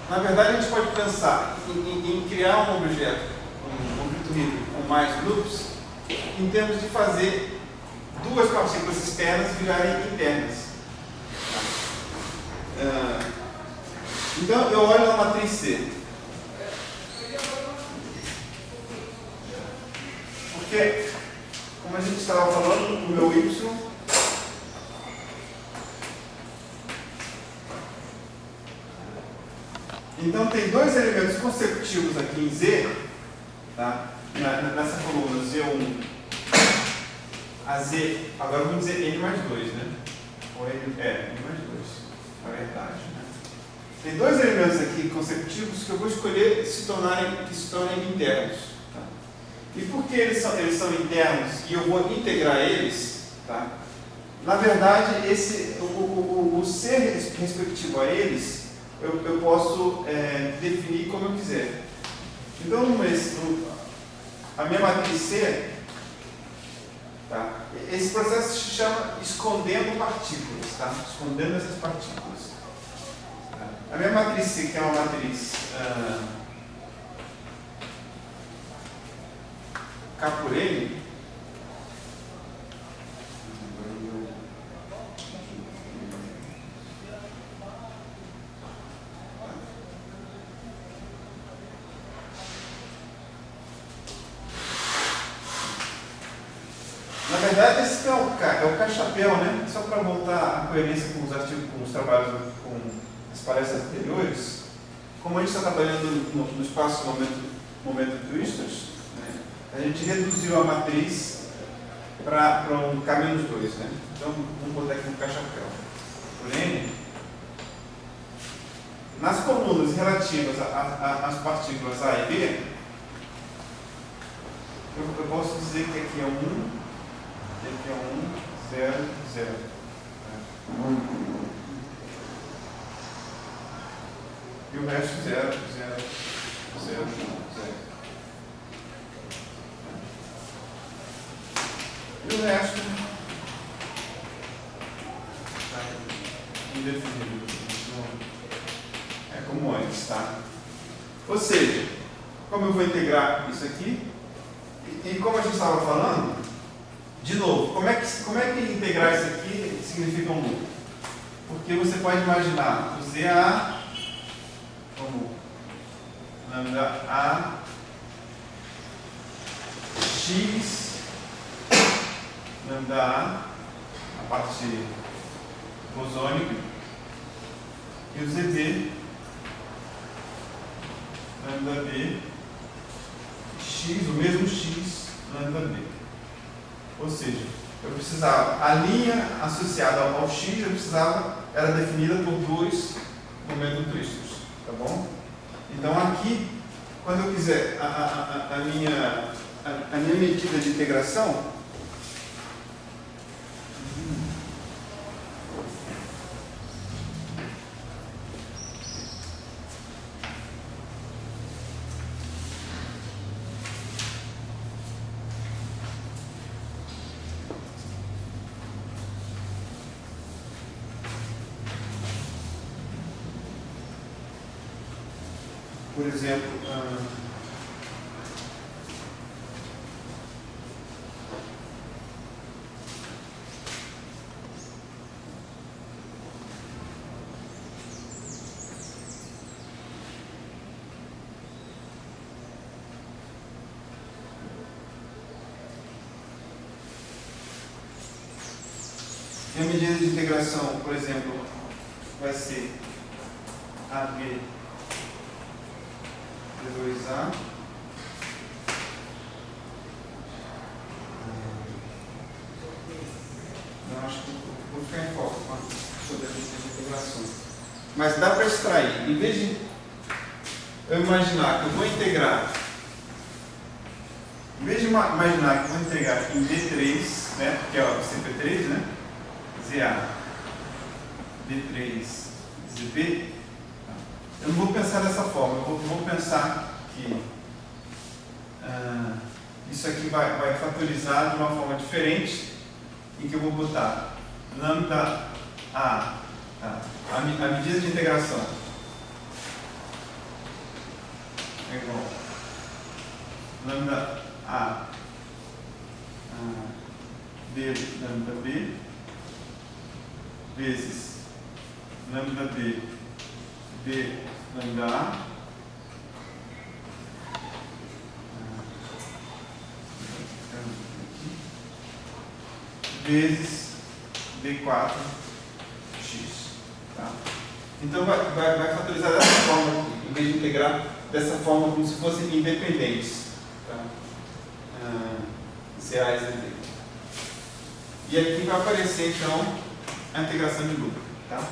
na verdade a gente pode pensar em criar um objeto, um amplitude com mais loops, em termos de fazer duas partículas externas virarem internas. Então, eu olho na matriz C. Porque, como a gente estava falando, o meu Y então tem dois elementos consecutivos aqui em Z, tá? Nessa coluna Z1 AZ, agora vamos dizer N mais 2, né? Ou N mais 2, na verdade. Né? Tem dois elementos aqui consecutivos que eu vou escolher que se tornem internos. Tá? E por que eles são internos e eu vou integrar eles? Tá? Na verdade, o ser respectivo a eles, eu posso definir como eu quiser. Então, a minha matriz C, tá? Esse processo se chama escondendo partículas, tá? Escondendo essas partículas. Tá? A minha matriz C, que é uma matriz K por N, na verdade, esse é o K-chapéu, né? Só para montar a coerência com os artigos, com os trabalhos, com as palestras anteriores, como a gente está trabalhando no espaço momento twistos, né? A gente reduziu a matriz para um K-2, né? Então, vamos botar aqui um K-chapéu. Por N, nas colunas relativas às partículas A e B, eu posso dizer que aqui é 1, aqui é 1, 0, 0. E o resto 0, 0, 0, 0. E o resto está indefinido. É como antes, tá? Ou seja, como eu vou integrar isso aqui, e como a gente estava falando, de novo, como é que integrar isso aqui significa um loop? Porque você pode imaginar o ZA como lambda A X lambda a parte bosônica, e o ZB lambda B X, o mesmo X lambda B. Ou seja, eu precisava, a linha associada ao X, era definida por dois momentos twistos, tá bom? Então aqui, quando eu quiser a minha medida de integração, por exemplo, a medida de integração, por exemplo, vai ser AB 2A não, acho que vou ficar em foco sobre a medida de integração. Mas dá para extrair. Em vez de eu imaginar que eu vou integrar, em B3, né, que é o CP3, né, ZA, B3, ZB, eu não vou pensar dessa forma, eu vou pensar que isso aqui vai fatorizar de uma forma diferente, em que eu vou botar lambda A, tá? A medida de integração é igual a lambda A, B lambda B, vezes lambda B, B lambda A, vezes B4X. Tá? Então vai fatorizar dessa forma aqui, em vez de integrar dessa forma como se fossem independentes. Tá? CA e ZB. E aqui vai aparecer então a integração de loop. Tá?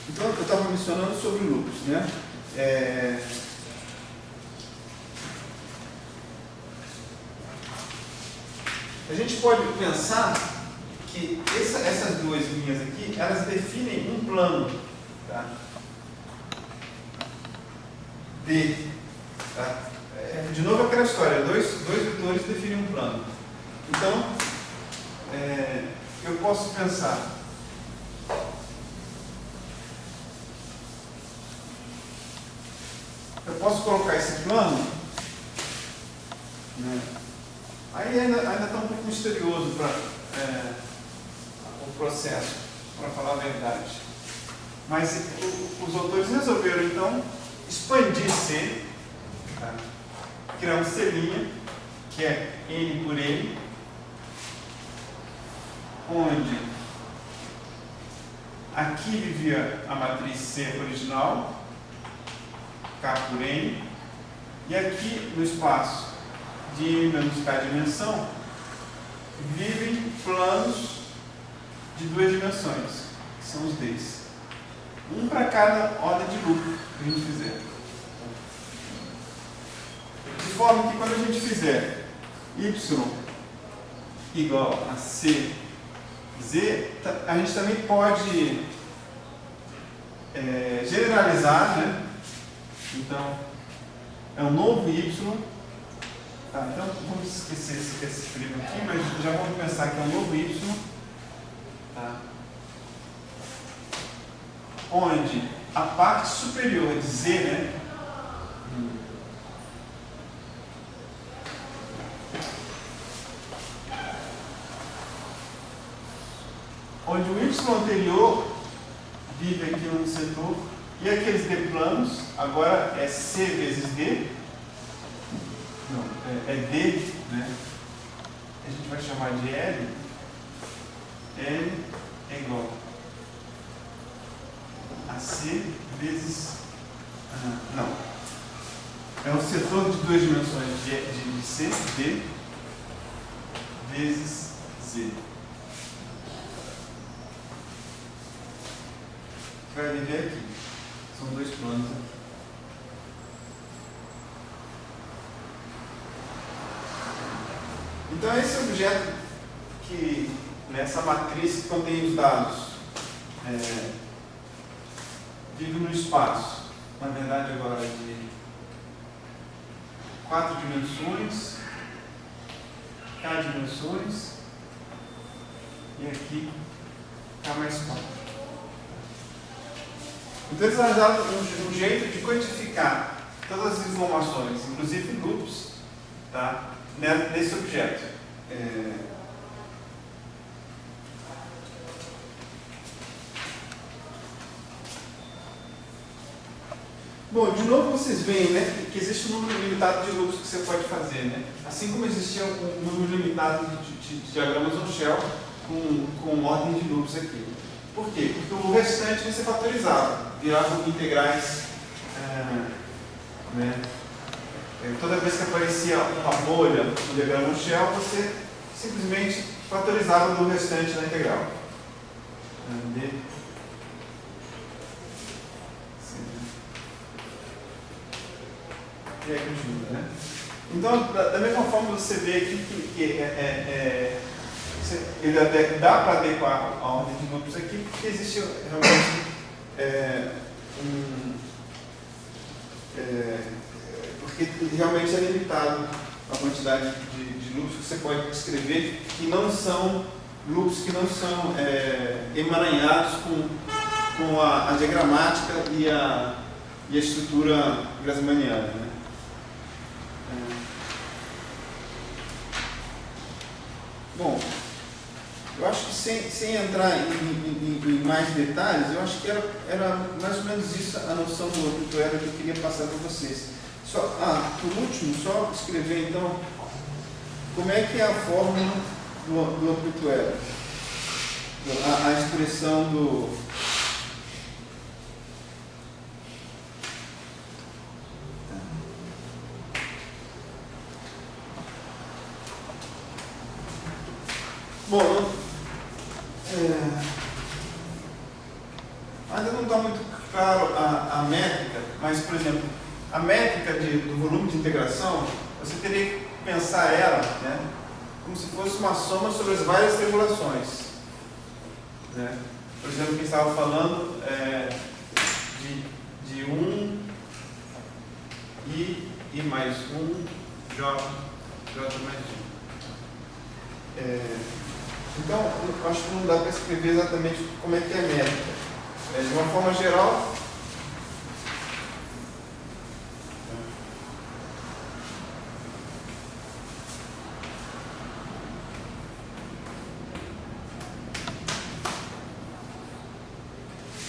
Então, eu estava mencionando sobre loops, né? A gente pode pensar que essas duas linhas aqui, elas definem um plano, tá? Tá? De novo aquela história, dois vetores definem um plano. Então, eu posso pensar colocar esse plano, né? Aí ainda está um pouco misterioso para o processo, para falar a verdade. Mas os autores resolveram então expandir C, tá? Criar um C', que é N por N, onde aqui vivia a matriz C original, K por N, e aqui no espaço de N menos K dimensão, vivem planos de duas dimensões, que são os Ds. Um para cada ordem de loop que a gente fizer. De forma que quando a gente fizer Y igual a C, Z, a gente também pode generalizar, né? Então, é um novo Y. Tá, então, vamos esquecer esse primo aqui, mas já vamos pensar que é um novo Y. Tá? Onde a parte superior de Z, né? Onde o Y anterior vive aqui no setor, e aqueles D planos, agora é C vezes D, não, é D, né? A gente vai chamar de L, L é igual a C vezes, não, é um setor de duas dimensões de C, D, vezes Z. Vai viver aqui. São dois planos aqui. Então esse objeto que nessa matriz que contém os dados vive no espaço, na verdade agora de 4 dimensões, K dimensões, e aqui K mais 4. Então eles arranjaram um jeito de quantificar todas as informações, inclusive loops, tá? Nesse objeto. Bom, de novo vocês veem, né, que existe um número limitado de loops que você pode fazer, né? Assim como existia um número limitado de diagramas on-shell com ordem de loops aqui. Por quê? Porque o restante você fatorizava, virava integrais, né? Toda vez que aparecia uma bolha no diagrama on-shell, você simplesmente fatorizava do restante na integral. D. E aí continua, né? Então, da mesma forma você vê aqui que ele dá para adequar a ordem de loops aqui, porque existe realmente porque realmente é limitado a quantidade de loops que você pode escrever, que não são loops que não são emaranhados com a diagramática e a estrutura grassmanniana, né? Bom, eu acho que sem entrar em mais detalhes, eu acho que era mais ou menos isso a noção do OpenToera que eu queria passar para vocês. Por último, só escrever então como é que é a fórmula do OpenToera, a expressão Bom, ainda não está muito claro a métrica, mas, por exemplo, a métrica do volume de integração, você teria que pensar ela, né, como se fosse uma soma sobre as várias tribulações. Né? Por exemplo, que estava falando de 1 I mais 1 J mais 1. Então, eu acho que não dá para escrever exatamente como é que é a métrica. De uma forma geral,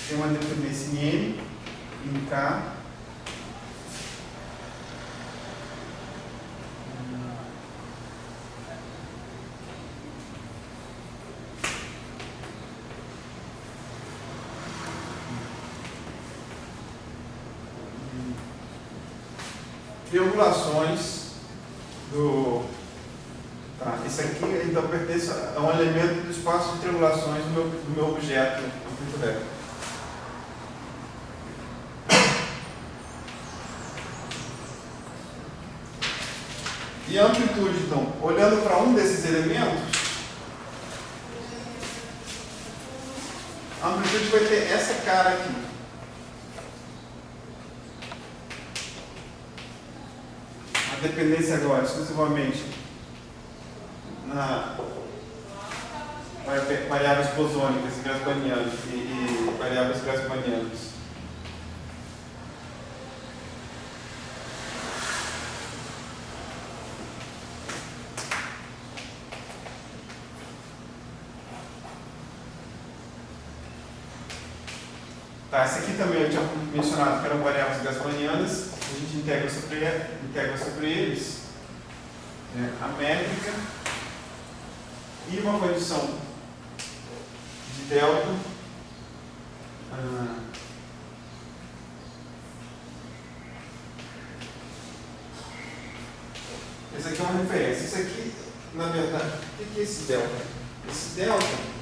tem uma dependência em M, em K, triangulações do... Tá, esse aqui então pertence a um elemento do espaço de triangulações do meu objeto amplitude vector. E a amplitude, então, olhando para um desses elementos, a amplitude vai ter essa cara aqui. A dependência agora, exclusivamente, na variáveis bosônicas e grassmannianas e variáveis grassmannianas. Tá, essa aqui também eu tinha mencionado que eram variáveis grassmannianas. A gente integra sobre eles a métrica e uma condição de delta essa aqui é uma referência. Isso aqui, na verdade, o que é esse delta? Esse delta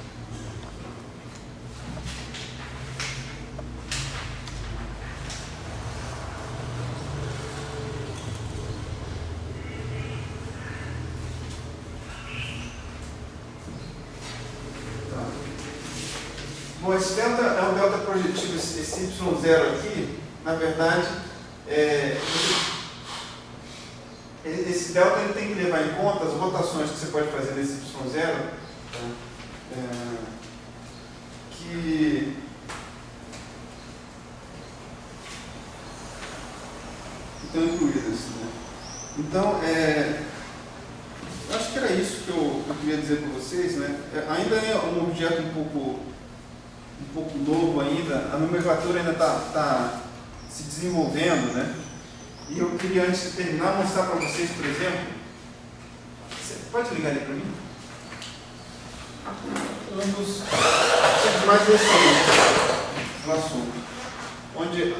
bom, esse delta é um delta projetivo, esse Y0 aqui, na verdade, esse delta ele tem que levar em conta as rotações que você pode fazer nesse Y0, que estão incluídas. Né? Então, eu acho que era isso que eu queria dizer para vocês. Né? Ainda é um objeto um pouco novo ainda, a nomenclatura ainda está se desenvolvendo, né? E eu queria, antes de terminar, mostrar para vocês, por exemplo, você pode ligar ali para mim? Um dos mais recentes do assunto, onde